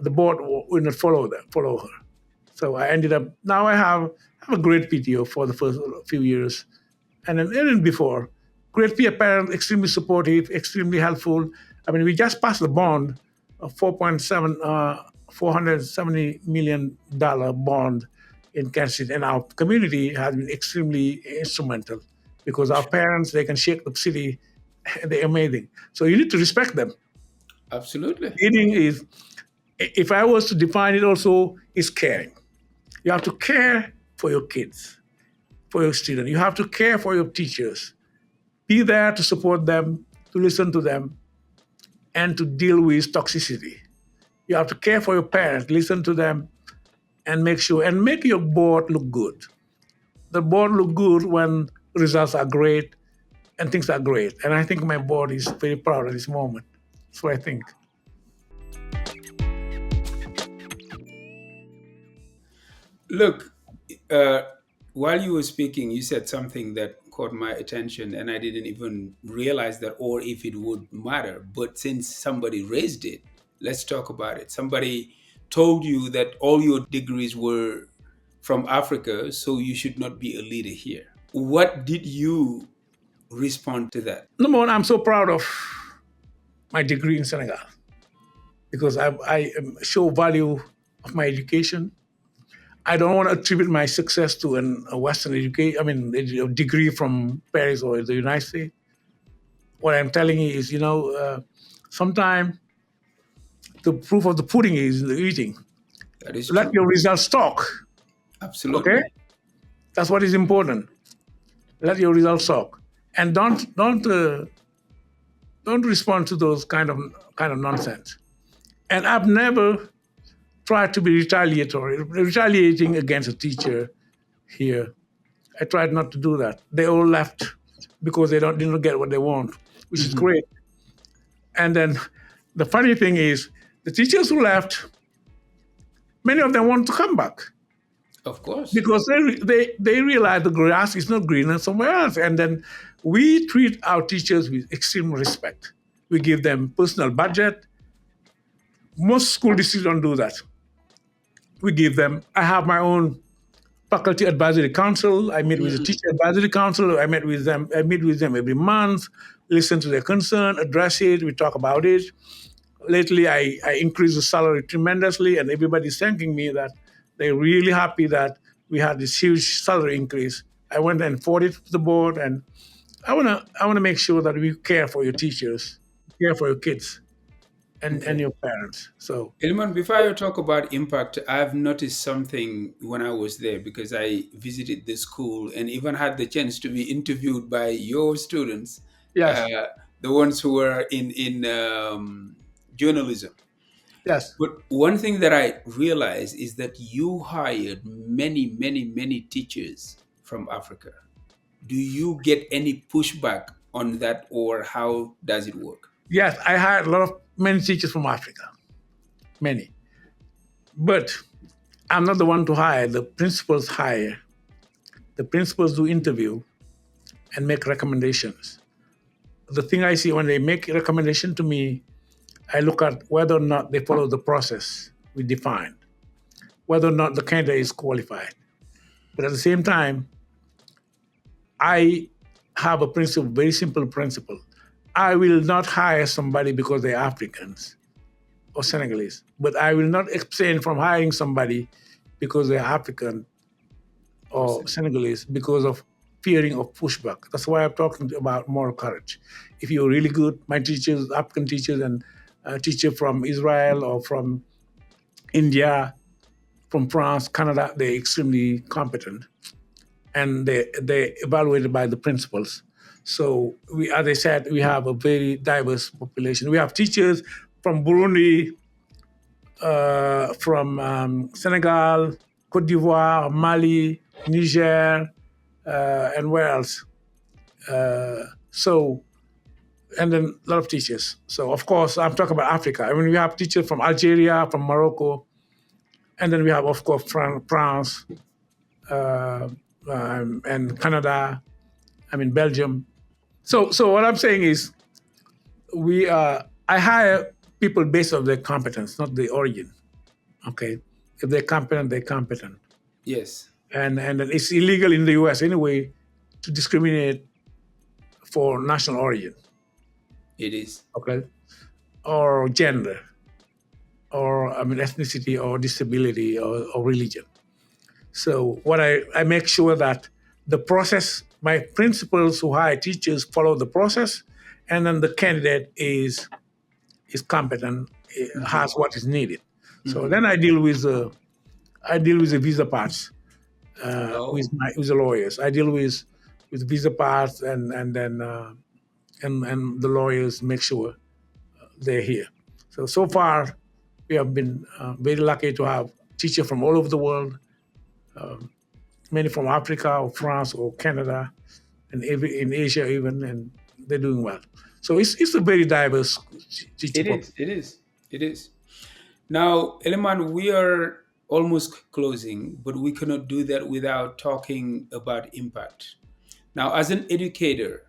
the board will not follow her. So I ended up now I have a great PTO for the first few years, and then even before, great peer parent, extremely supportive, extremely helpful. I mean, we just passed the bond, a 4.7, $470 million bond in Kansas City, and our community has been extremely instrumental because our parents they can shake the city, they're amazing. So you need to respect them. Absolutely. Leading is, if I was to define it, also is caring. You have to care for your kids, for your students. You have to care for your teachers. Be there to support them, to listen to them, and to deal with toxicity. You have to care for your parents, listen to them, and make your board look good. The board look good when results are great and things are great. And I think my board is very proud at this moment. So I think. Look, uh, while you were speaking, you said something that caught my attention, and I didn't even realize that, or if it would matter. But since somebody raised it, let's talk about it. Somebody told you that all your degrees were from Africa, so you should not be a leader here. What did you respond to that? Number one, I'm so proud of my degree in Senegal because I show value of my education. I don't want to attribute my success to a Western education, a degree from Paris or the United States. What I'm telling you is, sometimes the proof of the pudding is in the eating. That is Let true. your results talk. Okay, Absolutely. that's what is important. Let your results talk, and don't respond to those kind of nonsense. And I've never tried to be retaliating against a teacher here. I tried not to do that. They all left because they didn't get what they want, which is Hmm. great. And then the funny thing is, the teachers who left, many of them want to come back Of course. because they realize the grass is not greener somewhere else. And then we treat our teachers with extreme respect. We give them personal budget. Most school districts don't do that. We give them. I have my own faculty advisory council. I meet with the Mhm. teacher advisory council. I met with them. I meet with them every month, listen to their concern, address it. We talk about it. Lately, I increased the salary tremendously, and everybody's thanking me that they're really happy that we had this huge salary increase. I went and forwarded it to the board, and I wanna make sure that we care for your teachers, care for your kids, and Okay. your parents. So Ilman, before I talk about impact, I've noticed something when I was there because I visited the school and even had the chance to be interviewed by your students, yes, uh, the ones who were in journalism. yes. But one thing that I realized is that you hired many, many, many teachers from Africa. Do you get any pushback on that, or how does it work? Yes, I hired a lot of many teachers from Africa, many. But I'm not the one to hire. The principals hire. The principals do interview and make recommendations. The thing I see when they make a recommendation to me, I look at whether or not they follow the process we defined, whether or not the candidate is qualified. But at the same time, I have a principle, very simple principle. I will not hire somebody because they're Africans or Senegalese, but I will not abstain from hiring somebody because they're African or Person. Senegalese because of fearing of pushback. That's why I'm talking about moral courage. If you're really good, my teachers, African teachers, and a teacher from Israel or from India, from France, Canada, they're extremely competent and they evaluated by the principals. So we, as I said, we have a very diverse population. We have teachers from Burundi, from Senegal, Cote d'Ivoire, Mali, Niger, and where else? So, and then a lot of teachers. So, of course, I'm talking about Africa. I mean, we have teachers from Algeria, from Morocco, and then we have, of course, France, uh, and Canada. I mean, Belgium. So what I'm saying is, I hire people based on their competence, not the origin. Okay, if they're competent, they're competent, Yes, and it's illegal in the U.S. anyway to discriminate for national origin, it is. okay, or gender, or I mean ethnicity, or disability, or religion. So what I make sure that the process, my principals who hire teachers follow the process, and then the candidate is competent, Hmm. has what is needed. So Hmm. then I deal with the visa parts, Oh, with the lawyers. I deal with visa parts, and then and the lawyers make sure they're here. So far, we have been very lucky to have teachers from all over the world, many from Africa or France or Canada, and in Asia even, and they're doing well. So it's a very diverse teacher it population. is. It is. It is. Now, Eliman, we are almost closing, but we cannot do that without talking about impact. Now, as an educator,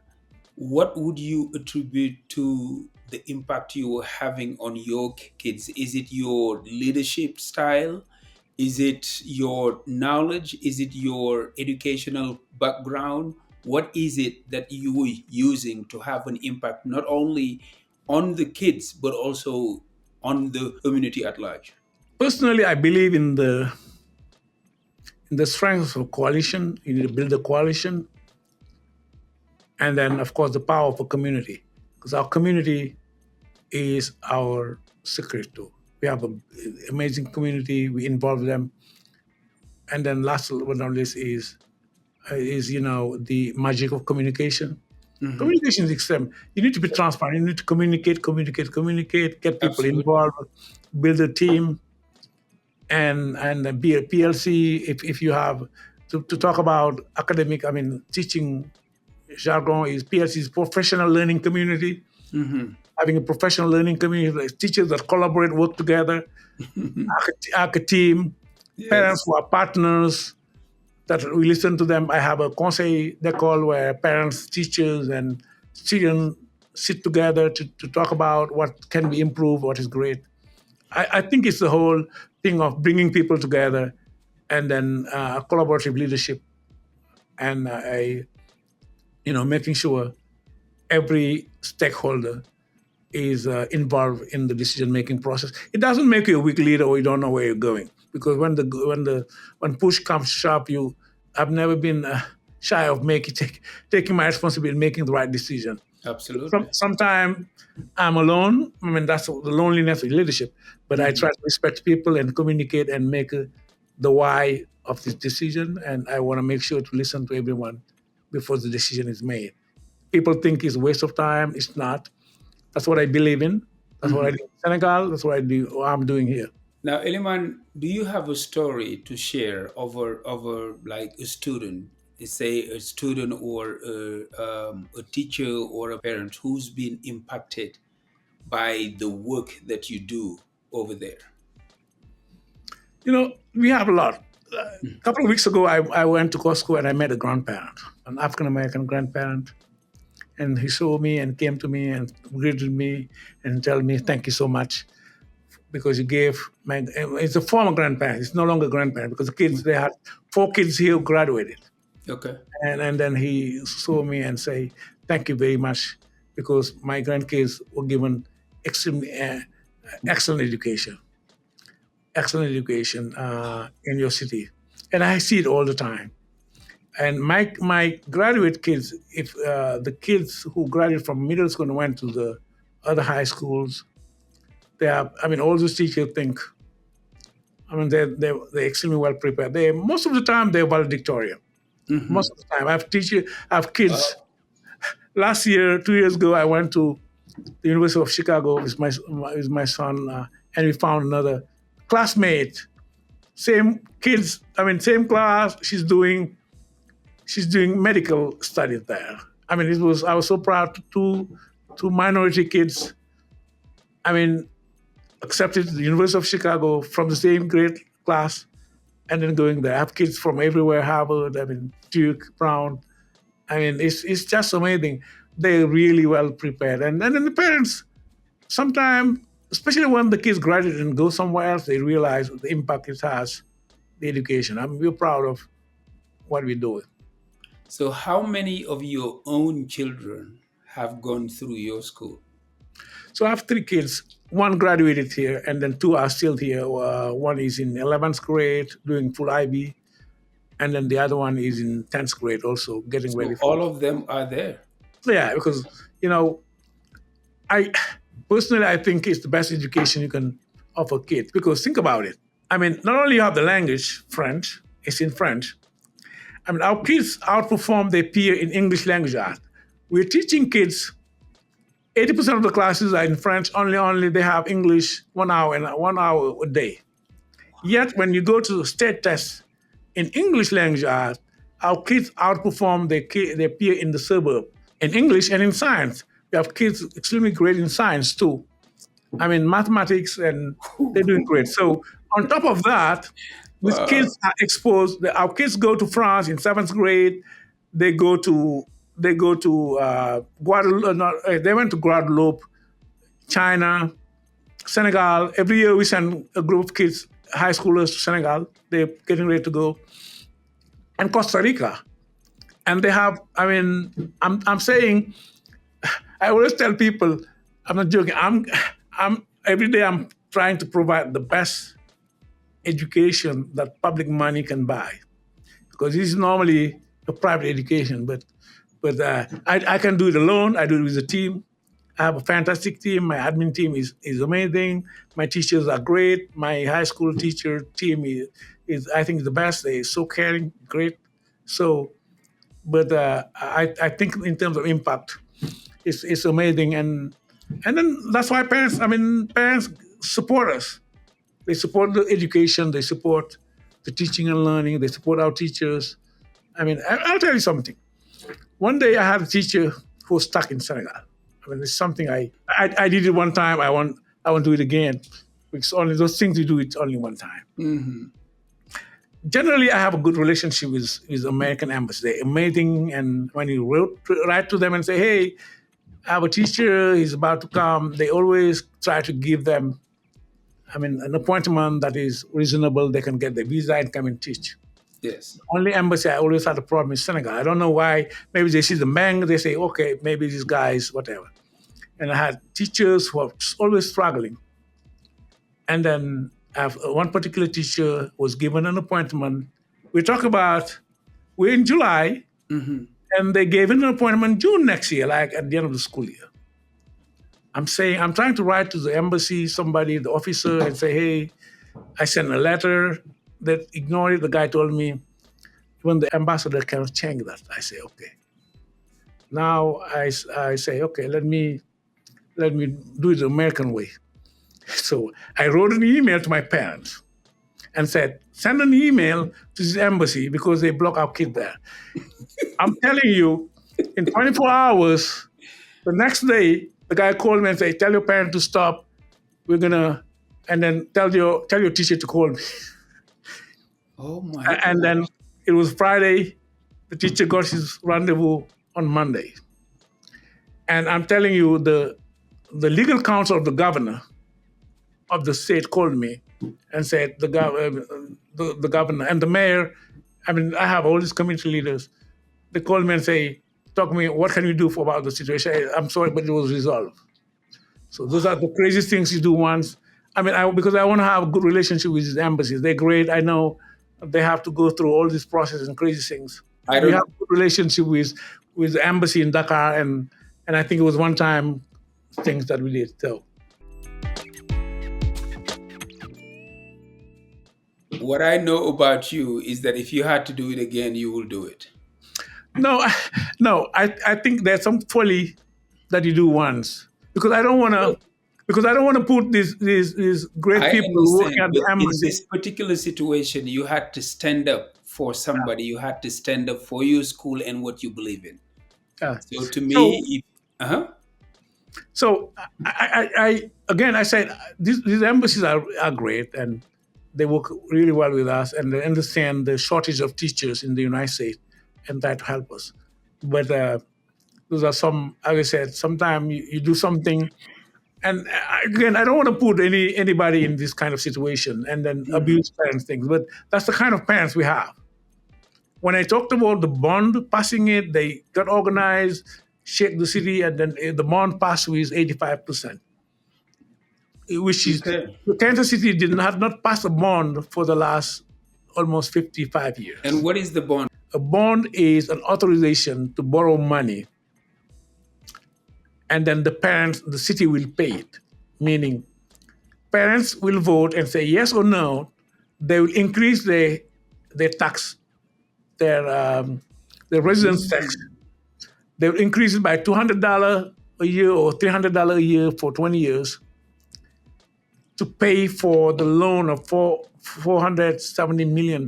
what would you attribute to the impact you are having on your kids? Is it your leadership style? Is it your knowledge? Is it your educational background? What is it that you are using to have an impact not only on the kids but also on the community at large? Personally, I believe in the strength of a coalition. You need to build a coalition, and then of course the power of a community, because our community is our secret too. We have an amazing community. We involve them, and then last but not least is the magic of communication. Hmm. Communication is extreme. You need to be transparent. You need to communicate, communicate, communicate. Get people Absolutely. involved. Build a team, and be a PLC if you have to talk about academic. I mean, teaching jargon is PLC is professional learning community. Hmm. Having a professional learning community, like teachers that collaborate, work together, like a team, parents Yes. who are partners, that we listen to them. I have a conseil d'école where parents, teachers, and students sit together to talk about what can be improved, what is great. I think it's the whole thing of bringing people together, and then collaborative leadership, and making sure every stakeholder is involved in the decision making process. It doesn't make you a weak leader or you don't know where you're going, because when push comes to shove, you I've never been shy of taking my responsibility and making the right decision. Absolutely. Sometimes I'm alone. I mean, that's the loneliness of leadership. But I try Hmm. to respect people and communicate and make the why of this decision. And I want to make sure to listen to everyone before the decision is made. People think it's a waste of time. It's not. That's what I believe in. That's what I Hmm. do in Senegal. That's what what I'm doing here. Now, Eliman, do you have a story to share over like a student, say a student or a teacher or a parent who's been impacted by the work that you do over there? We have a lot. Mm. A couple of weeks ago, I went to Costco and I met a grandparent, an African American grandparent. And he saw me and came to me and greeted me and tell me, thank you so much because you gave my, it's a former grandparent. It's no longer grandparent because the kids, they had 4 kids here who graduated. Okay. And then he saw me and say, thank you very much because my grandkids were given extremely excellent education, in your city. And I see it all the time. And my graduate kids, if the kids who graduated from middle school and went to the other high schools, they have. I mean, all those teachers think. I mean, they're extremely well prepared. They most of the time they're valedictorian. Hmm. Most of the time, I have teachers, I have kids Wow. last year, 2 years ago, I went to the University of Chicago with my son, and we found another classmate, same kids. I mean, same class. She's doing medical studies there. I mean, it was I was so proud to two minority kids. I mean, accepted to the University of Chicago from the same grade class, and then going there. I have kids from everywhere, Harvard, I mean, Duke, Brown. I mean, it's just amazing. They're really well prepared. And then the parents, sometimes, especially when the kids graduate and go somewhere else, they realize the impact it has, the education. I'm real proud of what we're doing. So, how many of your own children have gone through your school? So I have three kids. One graduated here, and then two are still here. One is in 11th grade doing full IB, and then the other one is in 10th grade also getting ready So, for. all of them are there. Yeah, because, you know, I personally I think it's the best education you can offer kids because think about it. I mean, not only you have the language French, it's in French. I mean, our kids outperform their peer in English language art. We're teaching kids 80% of the classes are in French. Only they have English 1 hour and 1 hour a day. Yet when you go to the state test in English language art, our kids outperform their peer in the suburb in English and in science. We have kids extremely great in science too. I mean, mathematics, and they're doing great. So on top of that, these Wow. kids are exposed. Our kids go to France in 7th grade. They go to Guadeloupe. They went to Guadeloupe, China, Senegal. Every year we send a group of kids, high schoolers to Senegal. They're getting ready to go, and Costa Rica. And they have. I mean, I'm saying. I always tell people, I'm not joking. I'm every day I'm trying to provide the best education that public money can buy because this is normally a private education, but I can do it alone. I do it with a team. I have a fantastic team. My admin team is amazing. My teachers are great. My high school teacher team is I think the best. They're so caring, great. So, but I think in terms of impact, it's amazing, and then that's why parents support us. They support the education. They support the teaching and learning. They support our teachers. I mean, I'll tell you something. One day I had a teacher who was stuck in Senegal. I mean, it's something I did it one time. I want to do it again. Because only those things you do it only one time. Mhm. Generally, I have a good relationship with American embassy. They're amazing, and when you write to them and say, "Hey, I have a teacher. He's about to come," they always try to give them, I mean, an appointment that is reasonable. They can get the visa and come and teach. Yes. Only embassy I always had a problem in Senegal. I don't know why. Maybe they see the bank, they say, okay, maybe these guys, whatever. And I had teachers who are always struggling. And then one particular teacher was given an appointment. We talk about, we're in July, Hmm. and they gave him an appointment June next year, like at the end of the school year. I'm trying to write to the embassy, somebody, the officer, and say, hey, I sent a letter that ignored it. The guy told me, when the ambassador cannot change that. I say, okay. Now I say, okay, let me do it the American way. So I wrote an email to my parents and said, send an email to this embassy because they block our kid there. I'm telling you, in 24 hours, the next day, the guy called me and said, tell your parent to stop. We're gonna, and then tell your teacher to call me. Oh my And then gosh. it was Friday. The teacher got his rendezvous on Monday. And I'm telling you, the legal counsel of the governor of the state called me and said the governor and the mayor. I mean, I have all these community leaders. They called me and say, "Talk to me. What can you do about the situation?" I'm sorry, but it was resolved. So those are the craziest things you do once. I mean, because I want to have a good relationship with these embassies. They're great. I know they have to go through all these processes and crazy things. I We have don't. a good relationship with the embassy in Dakar, and I think it was one time things that we did. So What I know about you is that if you had to do it again, you will do it. No, no. I think there's some folly that you do once because I don't want to. No, Because I don't want to put these great I people working understand, at but the in embassy. this particular situation, you had to stand up for somebody. You had to stand up for your school and what you believe in. Yeah. So to So me, uh-huh. so I again I said these embassies are great and they work really well with us and they understand the shortage of teachers in the United States and that help us. But those are some, as I said, sometimes you do something. And again, I don't want to put anybody in this kind of situation and then Mhm. abuse parents things, but that's the kind of parents we have. When I talked about the bond passing it, they got organized, shake the city, and then the bond passed with 85%, which is Okay. Kansas City did not had not passed a bond for the last almost 55 And years. what is the bond? A bond is an authorization to borrow money, and then the city will pay it. Meaning, parents will vote and say yes or no. They will increase their tax, their their residence tax. Mm. They will increase it by $200 a year or $300 a year for 20 years to pay for the loan of $470 million.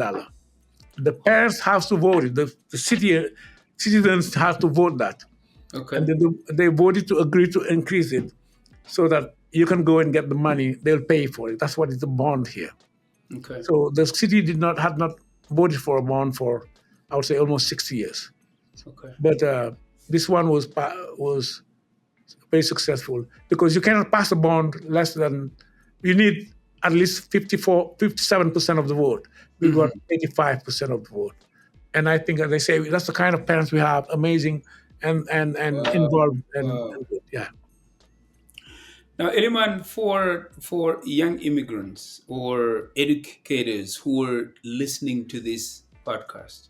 The parents have to vote it. The citizens have to vote that, and Okay. then they voted to agree to increase it so that you can go and get the money. They'll pay for it. That's what is the bond here. Okay. So the city had not voted for a bond for, I would say, almost 60 years. Okay. But this one was very successful because you cannot pass a bond less than, you need at least 57% of the vote. We got Mhm. 85% of the vote. And I think, as I say, that's the kind of parents we have, amazing and Wow. involved Wow. and good. Yeah. Now, Eliman, for young immigrants or educators who are listening to this podcast,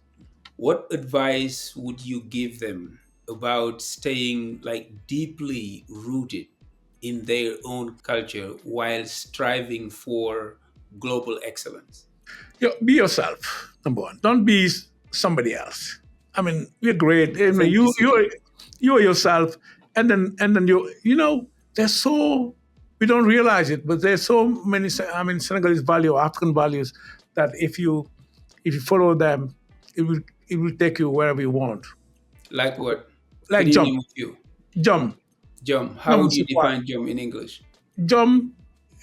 what advice would you give them about staying like deeply rooted in their own culture while striving for global excellence? Be yourself, number one. Don't be somebody else. I mean, you're great. I mean, Authenticity. you are yourself, and then there's so, we don't realize it, but there's so many. I mean, Senegalese value, African values, that if you follow them, it will it will take you wherever you want. Like what? Can Like you jump, name a few? jump, Jump. How jump, would you define jump in English? jump.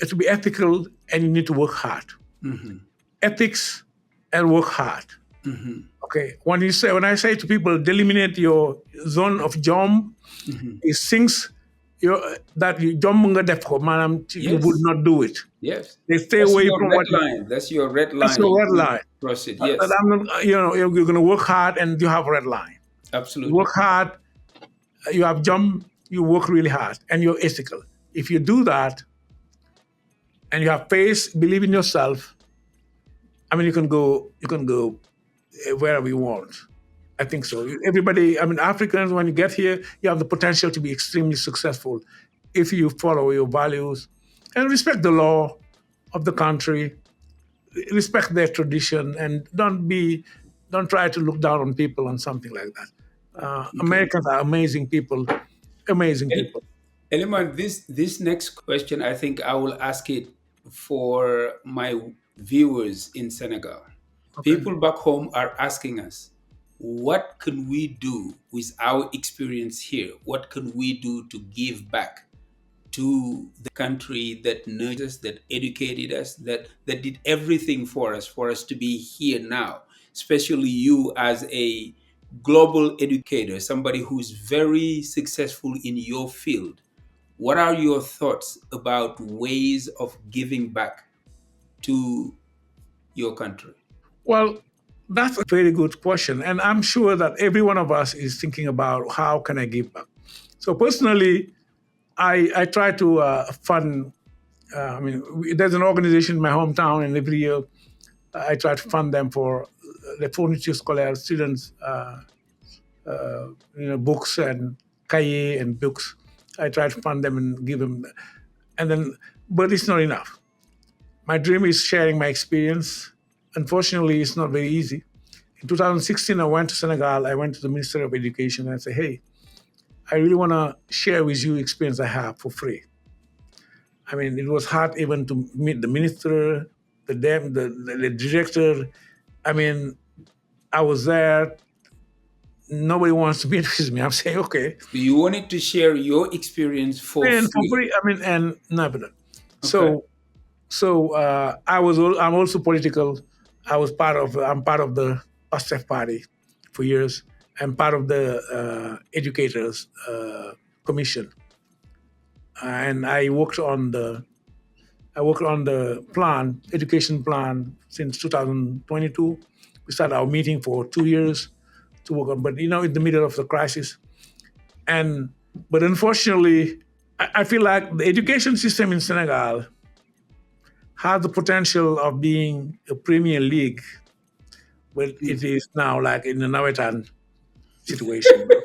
To be ethical, and you need to work hard. Hmm. Ethics and work hard. Hmm. Okay. When I say to people, delimitate your zone of jom, Hmm. is things that you jom nga def ko, manam you would Yes. not do it. Yes. They stay That's away your from red what line. That's your red that's line. your You red don't line. cross it. That Yes. I'm not, you're going to work hard and you have a red line. You Absolutely. work hard, you have jump, you work really hard, and you're ethical. If you do that and you have faith, believe in yourself, I mean, you can go wherever you want. I think so. Everybody, I mean, Africans, when you get here, you have the potential to be extremely successful if you follow your values and respect the law of the country, respect their tradition, and don't try to look down on people on something like that. Okay. Americans are amazing people, amazing El- people. Eliman, this next question, I think I will ask it for my viewers in Senegal. Okay. People back home are asking us, what can we do with our experience here? What can we do to give back to the country that nurtured us, that educated us, that did everything for us to be here now? Especially you as a global educator, somebody who's very successful in your field. What are your thoughts about ways of giving back to your country? Well, that's a very good question, and I'm sure that every one of us is thinking about how can I give back. So personally, I try to fund. I mean, there's an organization in my hometown, and every year I try to fund them for the fourniture scolaire students, books and cahiers and books. I try to fund them and give them, and then, but it's not enough. My dream is sharing my experience. Unfortunately, it's not very easy. In 2016, I went to Senegal. I went to the Ministry of Education and I said, hey, I really want to share with you experience I have for free. I mean, it was hard even to meet the minister, the director. I mean, I was there. Nobody wants to meet with me. I'm saying, okay. So you wanted to share your experience for And for free. free, I mean, and no, but Okay. so I'm also political. I'm part of the PASTEF party for years. I'm part of the educators commission, and I worked on the plan, education plan since 2022. We started our meeting for 2 years to work on, but in the middle of the crisis, and but unfortunately, I feel like the education system in Senegal has the potential of being a Premier League, but it is now like in a Nawetan situation.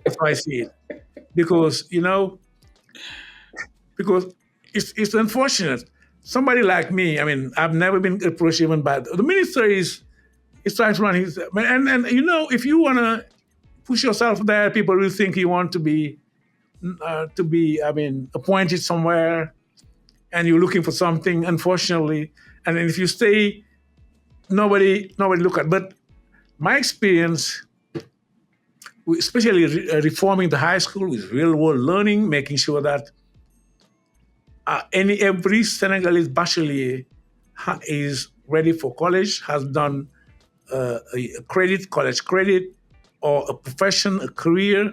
That's how I see it. Because, because it's unfortunate. Somebody like me, I mean, I've never been approached even by the minister is trying to run his and if you wanna push yourself there, people will think you want to be I mean appointed somewhere and you're looking for something, unfortunately. And then if you stay, nobody look at. But my experience, especially reforming the high school with real world learning, making sure that every Senegalese bachelier is ready for college, has done a credit, college credit, or a profession, a career,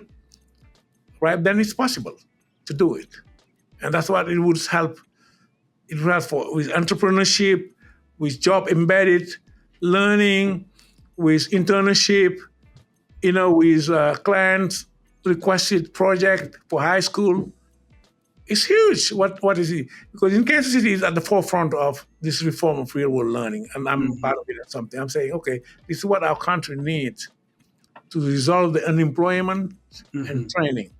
right? Then it's possible to do it, and that's what it would help. It would help for with entrepreneurship, with job embedded learning, with internship, with clients requested project for high school. It's huge. What is it? Because in Kansas City is at the forefront of this reform of real world learning, and I'm Mhm, part of it or something. I'm saying, okay, this is what our country needs to resolve the unemployment and mhm. training,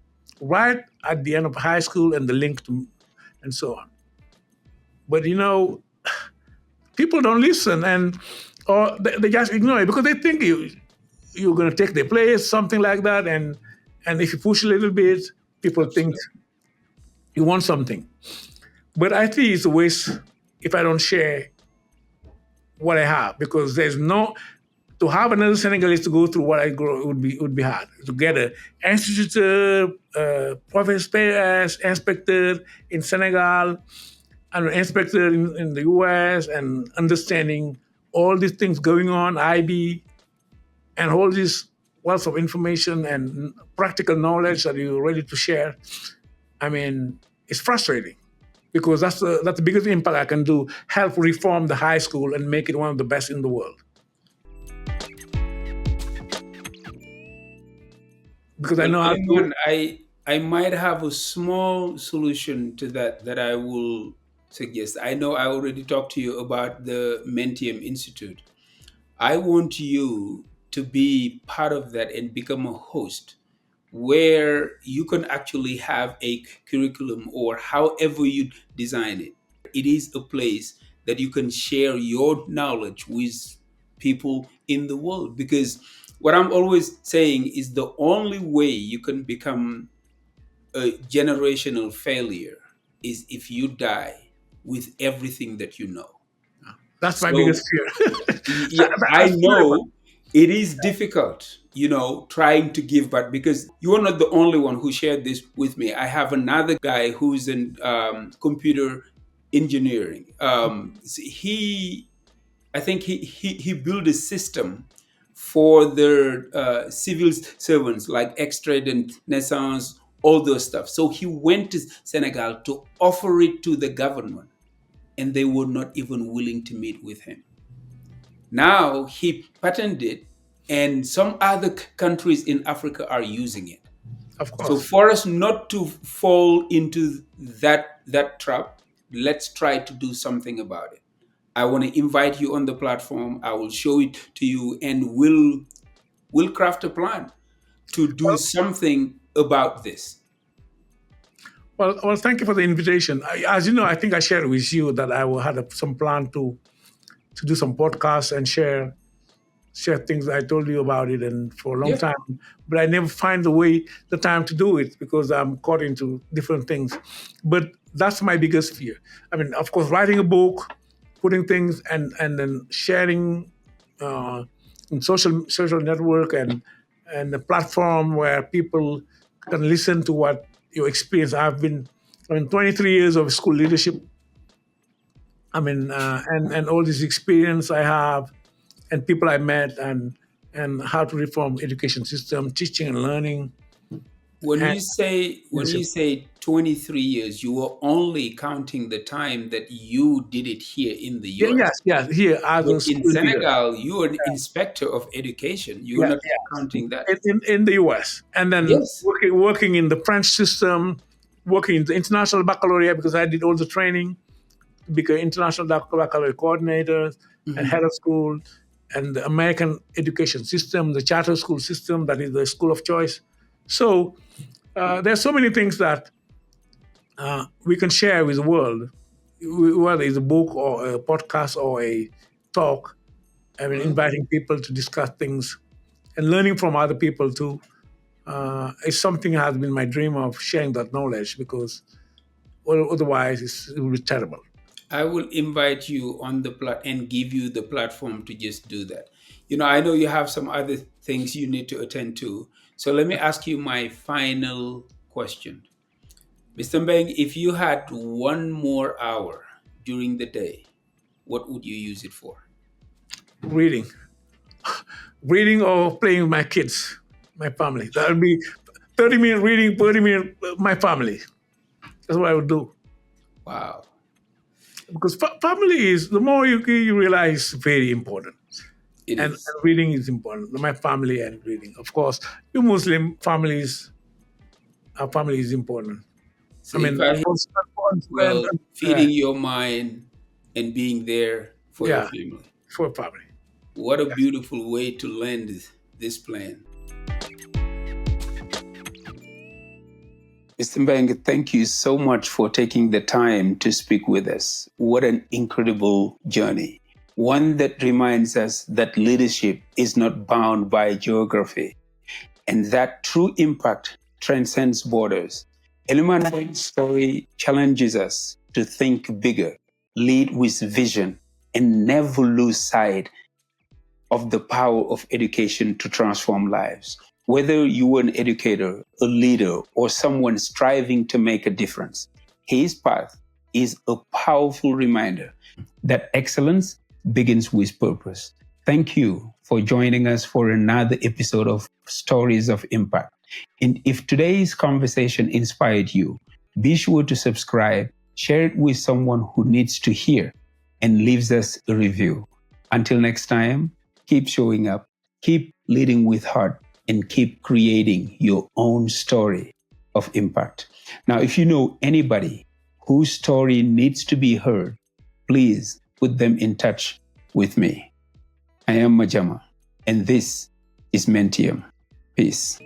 right at the end of high school and the link to and so on. But people don't listen or they just ignore it because they think you're going to take their place, something like that, and if you push a little bit, people think Absolutely. you want something. But I think it's a waste if I don't share what I have because there's no to have another Senegalese to go through what I grow would be hard. To get an institute, professor, inspector in Senegal, and an inspector in the US, and understanding all these things going on, IB, and all this wealth of information and practical knowledge that you're ready to share. I mean, it's frustrating because that's the biggest impact I can do. Help reform the high school and make it one of the best in the world. Because I Well, know how to. Eliman, I might have a small solution to that I will suggest. I know I already talked to you about the Mentium Institute. I want you to be part of that and become a host where you can actually have a curriculum or however you design it. It is a place that you can share your knowledge with people in the world. Because what I'm always saying is the only way you can become a generational failure is if you die with everything that you know. That's my biggest So fear. yeah, I That's terrible. know it is difficult, trying to give back because you are not the only one who shared this with me. I have another guy who's in computer engineering. I think he built a system for their civil servants like extrait and naissance, all those stuff. So he went to Senegal to offer it to the government, and they were not even willing to meet with him. Now he patented it, and some other countries in Africa are using it. Of So course. for us not to fall into that trap, let's try to do something about it. I want to invite you on the platform. I will show it to you, and we'll craft a plan to do Well, something about this. well, thank you for the invitation. As you know, I think I shared with you that I had some plan to do some podcasts and share. share things. I told you about it, and for a long Yeah. time, but I never find the time to do it because I'm caught into different things. But that's my biggest fear. I mean, of course, writing a book, putting things, and then sharing uh, in social network and a platform where people can listen to what your experience. I mean, 23 years of school leadership. I mean, and all this experience I have, and people I met, and how to reform education system, teaching and learning, When and you say when leadership. you say 23 years, you were only counting the time that you did it here in the Yeah, US. yes, here as But a in school leader. Senegal, you were an inspector of education. You were Yeah, not yes, counting that. in the U.S. and then Yes. working in the French system, working in the international baccalaureate because I did all the training to become international baccalaureate coordinator and Mhm. head of school, and the American education system, the charter school system that is the school of choice. So there's so many things that we can share with the world, whether it's a book or a podcast or a talk. I mean, Wow. inviting people to discuss things and learning from other people too. It's something that has been my dream of sharing that knowledge because otherwise it will be terrible. I will invite you on the and give you the platform to just do that. I know you have some other things you need to attend to. So let me ask you my final question. Mr. Mbeng, if you had one more hour during the day, what would you use it for? Reading, reading or playing with my kids, my family. That would be 30-minute reading, 30-minute my family. That's what I would do. Wow, Because family is, the more you realize, very important. it And is. reading is important. My family and reading. Of course, you Muslim families, our family is important. So I if mean, I hear and, well, feeding your mind and being there for your yeah, family. for family. What a Yes. beautiful way to land this plan. Mr. Mbang, thank you so much for taking the time to speak with us. What an incredible journey. One that reminds us that leadership is not bound by geography and that true impact transcends borders. Elimane's story challenges us to think bigger, lead with vision, and never lose sight of the power of education to transform lives. Whether you are an educator, a leader, or someone striving to make a difference, his path is a powerful reminder that excellence begins with purpose. Thank you for joining us for another episode of Stories of Impact. And if today's conversation inspired you, be sure to subscribe, share it with someone who needs to hear, and leaves us a review. Until next time, keep showing up, keep leading with heart, and keep creating your own story of impact. Now, if you know anybody whose story needs to be heard, please put them in touch with me. I am Majama, and this is Mentium. Peace.